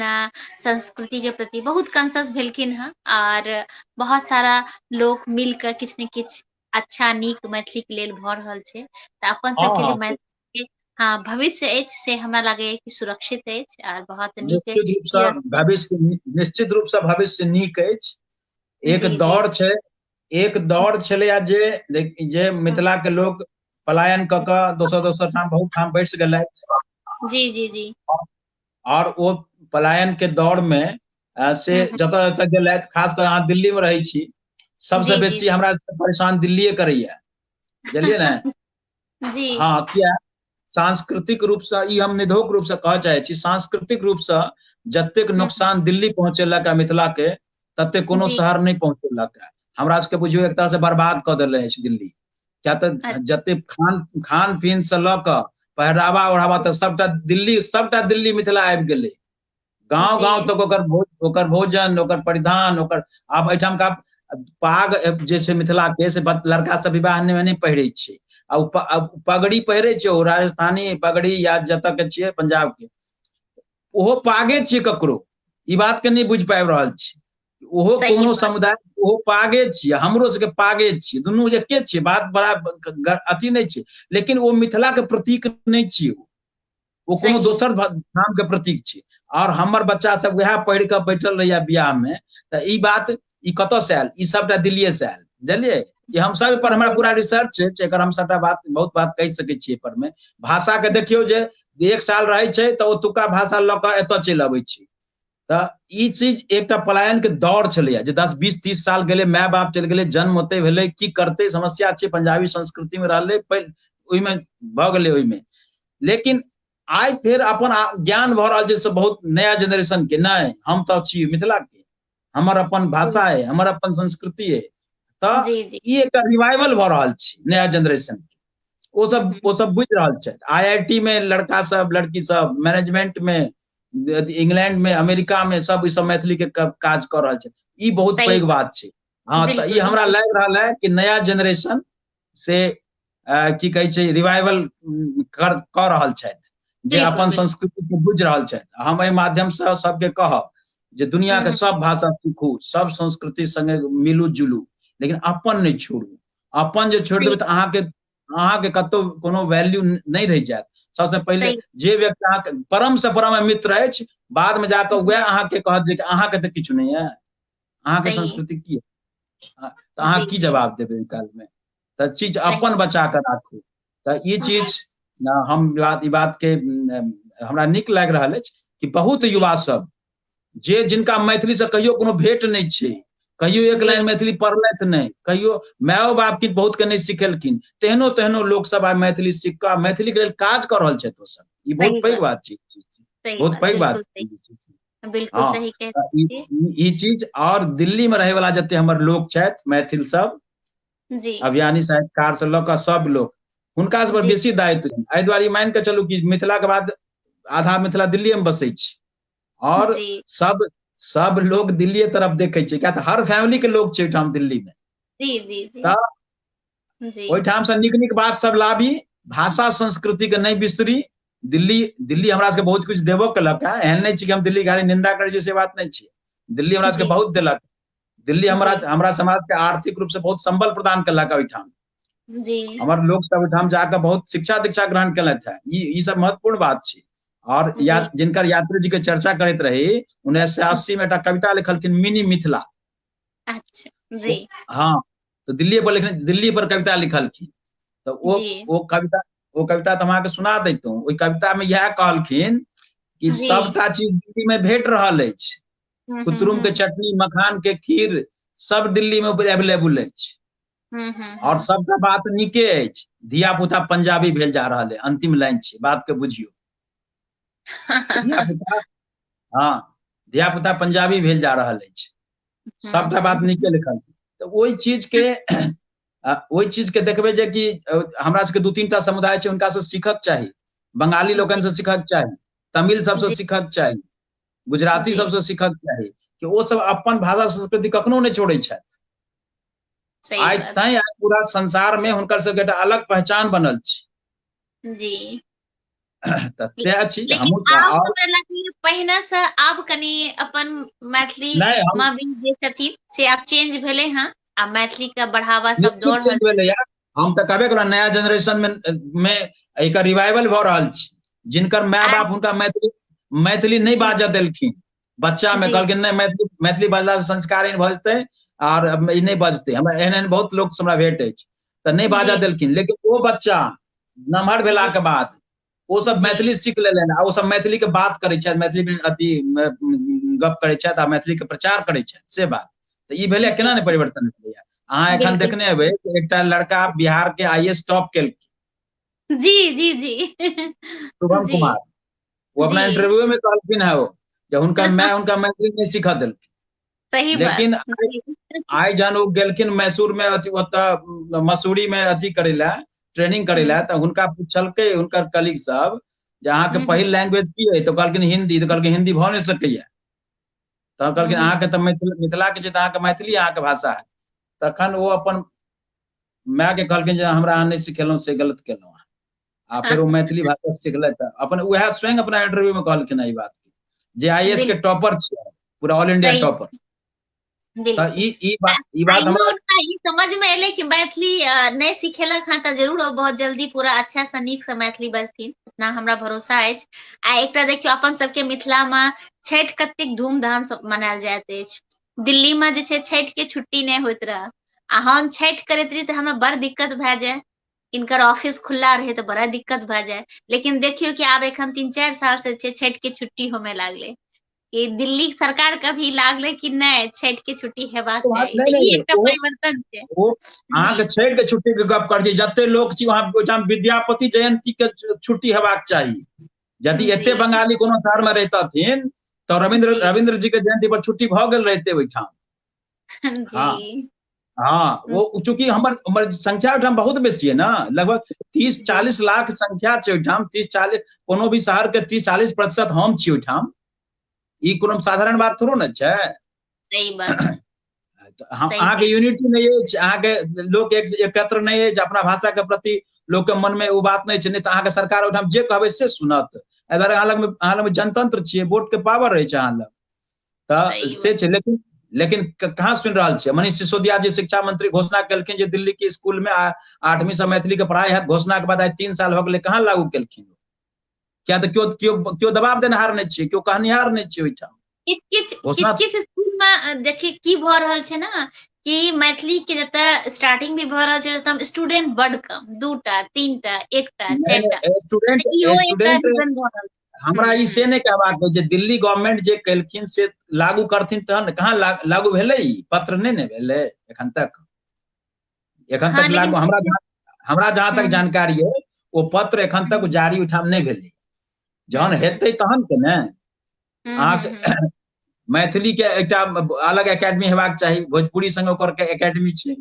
संस्कृति के प्रति बहुत कॉन्शियस भेलखिन हँ, और बहुत सारा लोग मिल कऽ किछ ने किछ अच्छा नीक मैथिली के लेल भऽ रहल छै। तऽ अपन हाँ सबके जे हाँ, मैथिली के भविष्य अछि से हमरा लागैए कि सुरक्षित अछि और बहुत नीक निश्चित रूप से अछि। भविष्य, निश्चित रूप से भविष्य नीक अछि। एक जी जी दौर छै, एक दौर छलैया जे मिथिला के लोग पलायन कऽ कऽ दोसर दोसर ठाम बहुत ठाम बैस गेलथि। जी जी जी और ओ पलायन के दौर में से जतऽ जतऽ गेलथि, खास कर अहाँ दिल्ली में रहै छी, सबसे जी जी बेसी हमरा परेशान दिल्लीए करैया, बुझलियै ने। जी हाँ, किया सांस्कृतिक रूप से ई हम निधोक रूप से कहऽ चाहे छी, सांस्कृतिक रूप से जतेक नुकसान दिल्ली पहुंचेलक है मिथिला के, तते कोनो जी शहर नहीं पहुंचेलक है। हमरा सबके बुझियौ एक तरह से बर्बाद कऽ देले अछि दिल्ली। क्या तऽ जते खान पीन से लऽ कऽ पहरावा ओढ़ावा तऽ सबटा दिल्ली मिथिला आबि गेलै। गाँव जी गाँव तक ओकर भोजन, ओकर परिधान, ओकर आब एहिठाम का पाग जे छै मिथिला के, से लड़का सब विवाह में नहीं पहिरै छै। आ पगड़ी पहिरे छै, ओ राजस्थानी पगड़ी या जतऽ के छियै पंजाब के, ओहो पागे छियै ककरो, ई बात के नहीं बुझि पाबि रहल छी। ओहो सही कोनो बात। समुदाय, ओहो पागे छियै, हमरो सबके पागे छियै, दुनू एके छियै, बात बड़ा अथी नहीं छै। लेकिन ओ मिथिला के प्रतीक नहीं छियै, ओ कोनो सही दोसर नाम के प्रतीक छै। और हमर बच्चा सब वएह पहिर कऽ बैठल रहैया बियाह में, तऽ ई बात ई कतऽ से आयल, ई सबटा दिल्लीए से आयल, बुझलियै। ये हम सब पर हमरा पूरा रिसर्च छै, एकर हम सबटा बात बहुत बात कहि सकै छियै पर में। भाषा के देखियौ जे 1 साल रहै छै तऽ ओतुका भाषा लऽ कऽ एतऽ चलि अबै छै। तऽ ई चीज एकटा पलायन के दौर छलैया, जे 10 20 30 साल गेलै, माय बाप चलि गेलै, जन्म ओतै भेलै, की करतै समस्या छै, पंजाबी संस्कृति में रहलै, ओहिमे भऽ गेलै ओहिमे। लेकिन आइ फेर अपन ज्ञान भऽ रहल छै से बहुत नया जेनरेशन के, नहीं हम तऽ छी मिथिला के, हमर अपन भाषा है, हमर अपन संस्कृति है। तऽ जी जी ई एकटा रिवाइवल भऽ रहल छै नया जेनरेशन के, ओ सब बुझि रहल छै। IIT में लड़का सब लड़की सब, मैनेजमेंट में, इंग्लैंड में, अमेरिका में, सब मैथिली के काज कऽ रहल छै। ई बहुत सही पैघ बात छै। हाँ, तऽ ई बिल्कुल हमरा बिल्कुल लागि रहल है कि नया जेनरेशन से की कहै छै रिवाइवल कऽ रहल छथि, जे बिल्कुल अपन बिल्कुल संस्कृति के बुझि रहल छथि। हम एहि माध्यम से सबके कहब जे दुनिया के सब भाषा सीखू, सब संस्कृति संगे मिलू जुलू, लेकिन अपन नहीं छोड़ू। अपन जे छोड़ि देबै तऽ अहाँके कतौ कोनो वैल्यू नहीं रहि जायत। सबसे पहिले सही जे व्यक्ति अहाँके परम से परम मित्र अछि, बाद में जाकऽ वएह अहाँके कहत जे अहाँके तऽ किछु नहीं है, अहाँके सही संस्कृति की है, तऽ अहाँ जी की जी जवाब देबै ओहि काल में। तऽ चीज सही अपन बचा कऽ राखू। तऽ ई चीज हम ई बात के हमरा नीक लागि रहल अछि कि बहुत जी युवा सब जिनका मैथिली से कहियो कोनो भेंट नहीं छै, कहियो एक जी लाइन मैथिली पढ़लथि नहीं, कहियो मायो बाप की बहुत के नहीं सिखेलखिन, तेहनो लोग सब आइ मैथिली सीख कऽ मैथिली के लेल काज कऽ रहल छथि। ओ सब ई बहुत सही पैघ बात बात छै, सही बहुत बात पैघ बात बिल्कुल सही छै। बिल्कुल हाँ, सही कह रहे ई चीज, और दिल्ली में रहे वाला जते हमर लोग छथि मैथिल सब, हैं। जी अभियानी साहित्यकार से लऽ कऽ सब लोग, हुनका सब पर जी बेसी दायित्व छै। एहि दुआरे मान कऽ चलू कि मिथिला के बाद आधा मिथिला दिल्लीए में बसै छै, और जी सब लोग दिल्लीए तरफ देखै छै, क्या तऽ हर फैमिली के लोग छै ओहिठाम दिल्ली में। जी जी जी तऽ जी ओहिठाम से नीक नीक बात सब लाबी, भाषा संस्कृति के नहीं बिसरी। दिल्ली हमरा सबके बहुत कुछ देबो केलक है, एहन नहीं छै कि हम दिल्ली खाली निंदा करै छी, से बात नहीं छै। दिल्ली हमरा सबके जी बहुत देलक। दिल्ली जी हमरा समाज के आर्थिक रूप से बहुत संबल प्रदान केलक ओहिठाम। जी हमर लोग सब ओहिठाम जाकर बहुत शिक्षा दीक्षा ग्रहण केलथि है, ई सब महत्वपूर्ण बात छै। और जी जिनकर यात्री जी के चर्चा करैत रही 1980 में एकटा कविता लिखलखिन मिनी मिथिला। अच्छा जी हाँ, तो दिल्ली पर लिखने, दिल्ली पर कविता लिखलखिन। तो जी वो कविता तो हम अहाँके सुना दैतहुँ। ओहि कविता में यह कहलखिन कि जी सबटा चीज दिल्ली में भेट रहल अछि, कुतरुम के चटनी, मखान के खीर सब दिल्ली में अवेलेबल अछि, और सबटा बात नीके अछि, धिया पुता पंजाबी भेल जा रहल है। अंतिम लाइन छै, बात के बुझियो। धिया पुता, हाँ, धिया पुता पंजाबी भेल जा रहल अछि, सबटा बात नीके लिखल। तो ओहि चीज के देखबे जे कि हमरा सबके 2-3 टा समुदाय छै, हुनका से सीखक चाही। बंगाली लोकन से सीखक चाही, तमिल सबसे जी सीखक चाही, गुजराती जी सबसे सीखक चाही, कि ओ सब अपन भाषा संस्कृति कखनो नहि छोड़ै छथि। सही आइ बात तैं पूरा संसार में हुनकर सबके एकटा अलग पहचान बनल छै। जी। तऽ सएह छी लेकिन हमहूँ। आब और हमरा लागैये पहिने से आब कनी अपन मैथिली नहीं, हम माँ भी जे छथिन से आब चेंज भेले हैं, आ मैथिली के बढ़ावा सब दऽ निश्चित रहल चेंज भेलै यार। हम तऽ कहबे केलहुँ, नया जनरेशन में एकर रिवाइवल भऽ रहल छै। जिनकर माय आ बाप हुनका मैथिली नहीं जी बाजऽ देलखिन, बच्चा में जी कहलखिन नहीं, मैथिली बाजला से संस्कार भऽ जेतै, और ई नहीं बजतै। हमरा एहन बहुत लोक हमरा भेट अछि, तऽ नहीं बाजऽ जी देलखिन। लेकिन ओ बच्चा नमहर भेला जी के बाद ओ सब जी मैथिली सीख लेलनि, आ ओ सब मैथिली के बात करै छथि, मैथिली में अथी गप करै छथि, आ मैथिली के प्रचार करै छथि, से बात। तऽ ई भेलै, जी केना नहीं परिवर्तन भेलैया। अहाँ एखन बिल्कुल देखने हेबै कि एकटा लड़का बिहार के IAS टॉप केलखिन, जी जी जी शुभम जी कुमार। वो अपना जी इंटरव्यू में कहलखिन है, वो कि हुनका मैथिली नहीं सिखा देलखिन। सही बात लेकिन जी आइ जहन ओ गेलखिन मैसूर में, मसूरी में अथी करे ला, ट्रेनिंग करे ला, तो हुनका पूछलकै हुनकर कलीग सब जे अहाँके पहिल लैंग्वेज की है, तो कहलखिन हिंदी। तो कहलखिन हिंदी भऽ नहीं सकैया। तो कहलखिन अहाँके तऽ मिथिला के छै, तऽ अहाँके मैथिली अहाँके भाषा है। तखन ओ अपन माय के कहलखिन जे हमरा अहाँ नहीं सिखेलहुँ, से गलत केलहुँ। आ फिर वो मैथिली भाषा सिखलथि। अपन वह स्वयं अपना इंटरव्यू में कहलखिन ई बात, जे IAS के बिल्कुल टॉपर छै, पूरा ऑल इंडिया सही टॉपर। तो बिल्कुल। ई बात आइयो हमरा उनका ई समझ में एले कि मैथिली नहीं सिखेलक हँ तऽ जरूर ओ बहुत जल्दी पूरा अच्छा से नीक से मैथिली बजथिन, इतना हमरा भरोसा अछि। आ एकटा देखियौ अपन सबके मिथिला में छठि कतेक धूमधाम से मनायल जाइत अछि। दिल्ली में जे छै छठि के छुट्टी नहीं होइत रहे, आ हम छठि करैत रही तऽ हमरा बड़ दिक्कत भए जाय। इनकर ऑफिस खुला रहे तो बड़ा दिक्कत भए जाए। लेकिन देखियो कि आब एखन 3-4 साल से छठ के छुट्टी होमे लागले, कि दिल्ली सरकार का भी लागले कि नहीं छठ के छुट्टी हेबाक चाही, नहीं तऽ ई नहीं, एकटा परिवर्तन छै। वो जी अहाँके छठि के छुट्टी के गप कर दी, जते लोग छी वहाँ ओहिठाम विद्यापति जयंती के छुट्टी हेबाक चाही। यदि एते जी बंगाली कोनो शहर में रहतथिन तो जी रविंद्र जी के जयंती पर छुट्टी भऽ गेल रहते ओहिठाम। जी हाँ हाँ, वो चूंकि हमर संख्या ओहिठाम बहुत बेसी है ना, लगभग 30-40 लाख संख्या छै ओहिठाम। 30-40 कोनो भी शहर के 30-40% हम छी ओहिठाम। ई कोनो साधारण बात थोड़ो ने छै। सही बात सही अहाँके कह यूनिटी नहीं अछि, अहाँके लोक एकत्र नहीं अछि, अपना भाषा के प्रति लोक के मन में ओ बात नहीं छै। नहीं तो अहाँके सरकार ओहिठाम जे कहबै से सुनत। अगर अहाँ लग में जनतंत्र छियै, वोट के पावर रहै छै अहाँ लग, तऽ सही से छै। लेकिन कहाँ सुनि रहल छियै। मनीष सिसोदिया जी शिक्षा मंत्री घोषणा केलखिन जे दिल्ली के स्कूल में 8वीं से मैथिली के पढ़ाई हैत। घोषणा के बाद आइ 3 साल भऽ गेलै, कहाँ लागू केलखिन। किया तऽ केओ दबाव देनिहार नहीं छै, केओ कहनिहार नहीं छै ओहिठाम। घोषणा किछ स्कूल में देखिए की भऽ रहल छै ना, कि मैथिली के जतऽ स्टार्टिंग भी भऽ रहल छै, तब स्टूडेंट बड कम, 2टा 3टा 1टा 4टा, स्टूडेंट इहो एकटा स्टूडेंट रीजन भऽ रहल छै। हमरा ई से नहीं कहबाक है जे दिल्ली गवर्नमेंट जे केलखिन से लागू करथिन तहन। कहाँ लागू भेलै, ई पत्र नहीं ने भेलै एखन तक। एखन हाँ तक लेकिन लागू हमरा जहां तक हम्म जानकारी है, वो पत्र एखन तक जारी ओहिठाम नहीं भेलै। जहन हम्म हेतै तहन के ने। हम्म अहाँके मैथिली के एकटा अलग एकेडमी हेबाक चाही, भोजपुरी संगे ओकर के एकेडमी छै।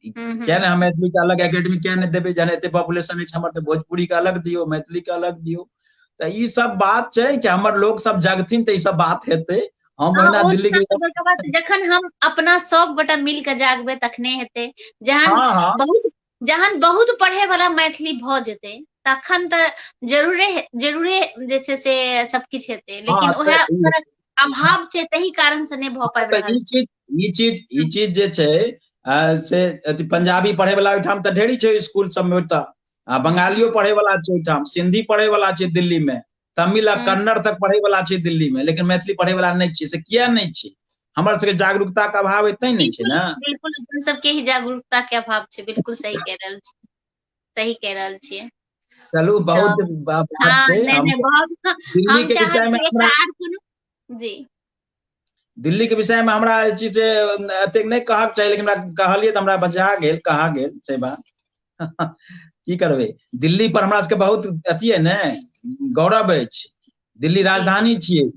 क्या हम्म हम मैथिली के अलग एकेडमी क्या नहीं देबै, जहन एते पॉपुलेशन अछि हमर, तऽ भोजपुरी के अलग दियो, मैथिली के अलग दियो। तऽ ई सब बात छै कि हमर लोग सब जगथिन तऽ ई सब बात हेतै। हम हाँ ओहिना ओ दिल्ली के सबसे बड़का बात, जखन हम अपना सब गोटा मिल के जागबै तखने हेतै। जहन हाँ हाँ, बहुत पढ़े वाला मैथिली भऽ जेतै, तखन तऽ जरूरे जे छै से सबकिछु हेतै। हाँ लेकिन तऽ ओएह ओकर अभाव छै, तही कारण से नहि भऽ पाबि रहल छै। ई चीज जे छै से अथी पंजाबी पढ़े वाला ओहिठाम तऽ ढेरी छै स्कूल सब में। ओतऽ बंगालियो पढ़े वाला छै ओहिठाम, सिंधी पढ़े वाला छै दिल्ली में, तमिल आ कन्नड़ तक पढ़े वाला छै दिल्ली में, लेकिन मैथिली पढ़े वाला नहीं छै। से किया नहीं छै? हमर सबके जागरूकता के अभाव एतै नहीं छै ना। बिल्कुल अपन सबके ही जागरूकता के अभाव छै। बिल्कुल सही कह रहल छी, सही कह रहल छियै। चलू बहुत तो बात हाँ, छै। नहीं नहीं बहुत दिल्ली हम के चाहब विषय में कि एक हमरा आर कोनो जी दिल्ली के विषय में हमरा एहि चीज से एतेक नहीं कहक चाही, लेकिन हमरा कहलियै तऽ हमरा बजा गेल, कहा गेल से बात। की करबै, दिल्ली पर हमरा सबके बहुत अथी है ने, गौरव अछि। दिल्ली राजधानी छियै।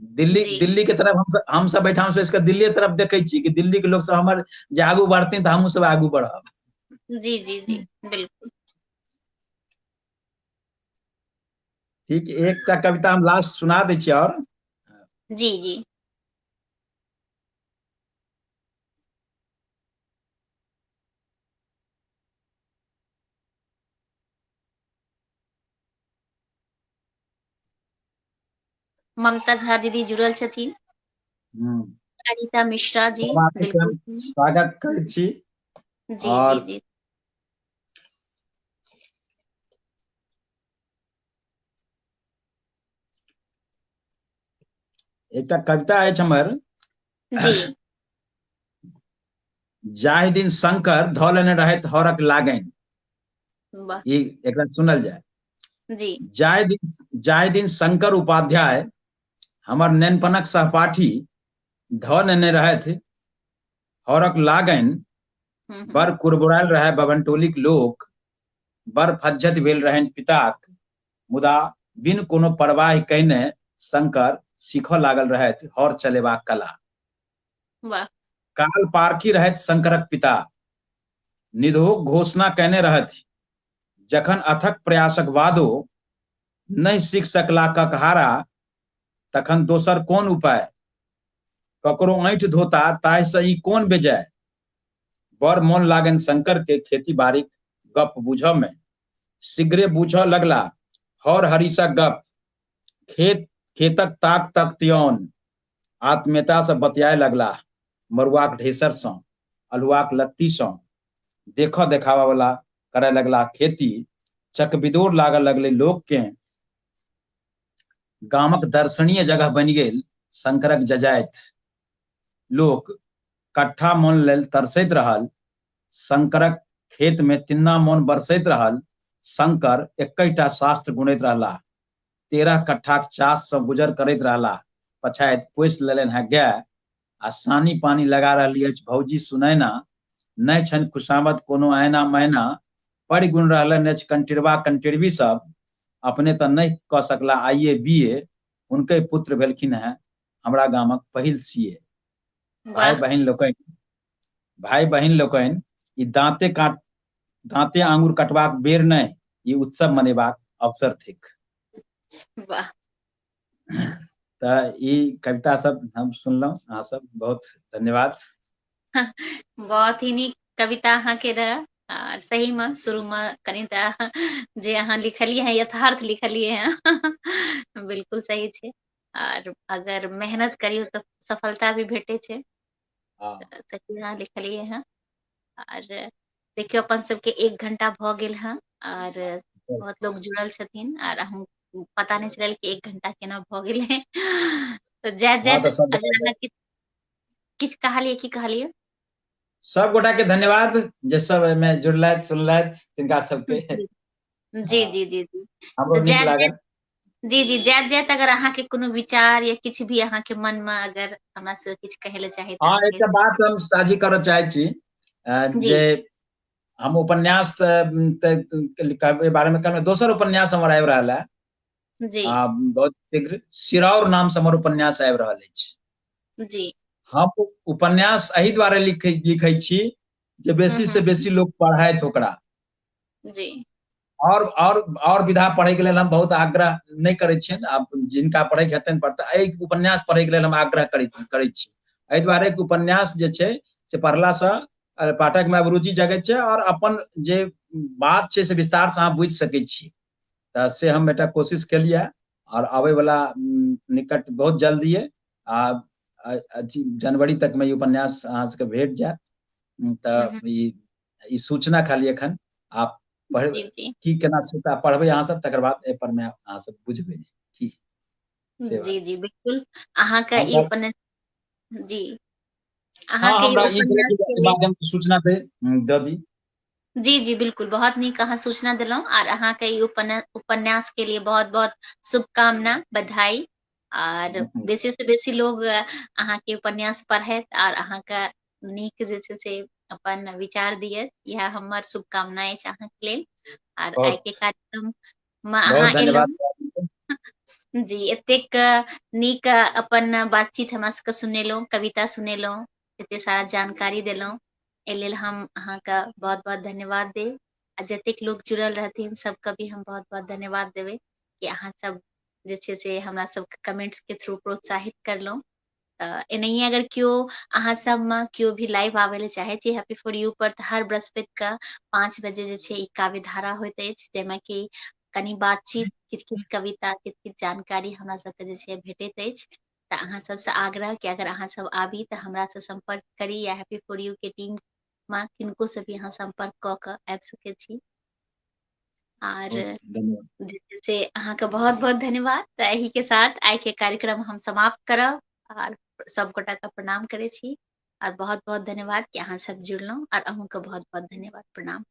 दिल्ली के तरफ हम सब बैठाम सोचि कऽ दिल्ली तरफ देखै छियै कि दिल्ली के लोग सब हमर जे आगू बढ़थिन तऽ हमहूँ सब आगू बढ़ब। जी जी जी बिल्कुल। ठीक, एकटा कविता हम लास्ट सुना दै छी और जी जी ममता झा दीदी जुड़ल छथिन। अनीता मिश्रा जी बिल्कुल स्वागत करै छी। जी जी और जी एकटा कविता अछि हमर, जी जाहि दिन शंकर धऽ लेने रहैत हरक लागनि। वाह ई एकरा सुनल जाय। जी जाहि दिन शंकर उपाध्याय हमर नेनपनक सहपाठी धऽ लेने रहथि हरक लागनि। बड़ कुड़बुड़ायल रहै बभनटोलीक लोक, बड़ फज्झति भेल रहनि पिताक। मुदा बिन कोनो परवाह कयने शंकर सीखऽ लागल रहथि हर चलेबाक कला। वाह काल पारखी रहथि शंकरक पिता, निधोक घोषणा कयने रहथि जखन अथक प्रयासक बादो नहि सीख सकला ककहारा, तखन दोसर कोन उपाय। ककरो ऐंठ धोता ताहिसँ ई कोन बेजाय। बड़ मोन लागनि शंकर के खेती बाड़ीक गप बुझऽ में। शीघ्रे बूझऽ लगला हर हरीशक गप। खेतक ताक तक त्योन आत्मीयता से बतियाए लगला। मरुआक ढेसर सँ, अल्हुआक लत्ती सँ देखऽ देखावा वाला करय लगला खेती। चकबिदोर लागऽ लगलै लोक के, गामक दर्शनीय जगह बनि गेल शंकरक जजाति। लोक कट्ठा मोन लेल तरसैत रहल, शंकरक खेत में तिन्ना मोन बरसैत रहल। शंकर एकैटा शास्त्र गुणैत रहला, 13 कट्ठाक चास सँ गुजर करैत रहला। पछाति पोसि लेलनि हैं गाय, आ सानी पानी लगा रहली अछि भौजी सुनैना। नहि छनि खुशामद कोनो ऐना मैना, पढ़ि गुण रहलनि अछि कंटिरबा कंटिरबी सब। अपने तऽ नहि कऽ सकला आइए बीए, हुनके पुत्र भेलखिन हैं हमरा गामक पहिल सीए। भाई वाह बहिन लोकनि, ई दाँते आंगुर कटबाक बेर नहि, ई उत्सव मनेबाक अवसर थिक। वाह तऽ ई कविता सब हम सुनलहुँ, अहाँ सब बहुत धन्यवाद। बहुत ही नीक कविता अहाँके रहै। और सही में शुरू में कनिटा जे अहाँ लिखलियै हैं यथार्थ लिखलियै हैं। बिल्कुल सही छै। और अगर मेहनत करियौ तऽ सफलता भी भेटै छै। सही अहाँ लिखलियै हैं। और देखियौ अपन सबके 1 घंटा भऽ गेल हैं, और बहुत लोग जुड़ल छथिन, और हम पता नहीं चलल कि 1 घंटा केना भऽ गेलै। तो जय हाँ जय तऽ सब अगर अहाँ किछ कहलियै की कहलियै? सब गोटा के धन्यवाद जे सब एहिमे जुड़लथि सुनलथि तिनका सबके। जी जी जी जी हमरो तो नीक जय लागल। जी जी जाइत जाइत अगर अहाँके कोनो विचार या किछु भी अहाँके मन में अगर हमरा से किछु कहै लए चाही तऽ हाँ अहाँके एकटा बात हम साझी करऽ चाहै छी, जी जे हम उपन्यास के बारे में कहलहुँ, दोसर उपन्यास हमर आबि रहल है। जी बहुत शीघ्र सिरौर नाम से हमर उपन्यास आबि रहल अछि। जी हम उपन्यास एहि दुआरे लिखै छी जे बेसी से बेसी लोग पढ़ैत ओकरा। जी और विधा पढ़ै के लेल हम बहुत आग्रह नहीं करै छियनि। आब जिनका पढ़ैके हेतनि पढ़ता। एहि उपन्यास पढ़ै के लेल हम आग्रह करै छी। एहि दुआरे कि उपन्यास जे छै से पढ़ला सँ पाठक में अभिरुचि जगै छै, और अपन जे बात छै से विस्तार से अहाँ बुझि सकै छी। तऽ से हम एकटा कोशिश केलियै, और आबै वाला निकट बहुत जल्दिए जनवरी तक में ई उपन्यास अहाँ सबके भेट जायत। तऽ ई सूचना खाली एखन आप जी जी की केना पढ़बै अहाँ सब, तकर बाद एहि पर में अहाँ सब बुझबै। की से बात। जी जी बिल्कुल। अहाँ का ई हमरा उपन्यास जी अहाँ हाँ के ई हमरा ई उपन्यास के के लेल माध्यम से सूचना दे दी। जी जी बिल्कुल, बहुत नीक अहाँ सूचना देलहुँ और अहाँके ई उपन्यास के लिए बहुत बहुत शुभकामना, बधाई। और बेसी से बेसी लोग अहाँके उपन्यास पढ़ैत और अहाँके नीक जे छै से अपन विचार दियत, इएह हमर शुभकामना अछि अहाँके लेल। और आइ बहुत के कार्यक्रम में अहाँ बहुत धन्यवाद। एलहुँ जी एतेक नीक अपन बातचीत हमरा सबके सुनेलहुँ, कविता सुनेलहुँ, एते सारा जानकारी देलहुँ, एहि लेल हम अहाँके बहुत बहुत धन्यवाद देब। आ जतेक लोग जुड़ल रहथिन सबके भी हम बहुत बहुत धन्यवाद देबै कि अहाँ सब जे छै से हमरा सबके कमेंट्स के थ्रू प्रोत्साहित करलहुँ। एनाहिए अगर केओ अहाँ सबमे केओ भी लाइव आबै ले चाहे छी हैप्पी फॉर यू पर, तऽ हर बृहस्पति के 5 बजे जे छै ई काव्य धारा होइत अछि, जाहिमे कि कनि बातचीत, किछु किछु कविता, किछु किछु जानकारी हमरा सबके जे छै भेटैत अछि। तऽ अहाँ सबसँ आग्रह कि अगर अहाँ सब आबी तऽ हमरा से संपर्क करी, या हैप्पी फॉर यू के टीम में किनको से भी अहाँ संपर्क कऽ के आबि सकै छी। और बहुत धन्यवाद। से अहाँके बहुत बहुत धन्यवाद। तऽ एही के साथ आइ के कार्यक्रम हम समाप्त करब और सब गोटा के प्रणाम करै छी और बहुत बहुत धन्यवाद कि अहाँ सब जुड़लहुँ और अहूँके बहुत बहुत धन्यवाद, प्रणाम।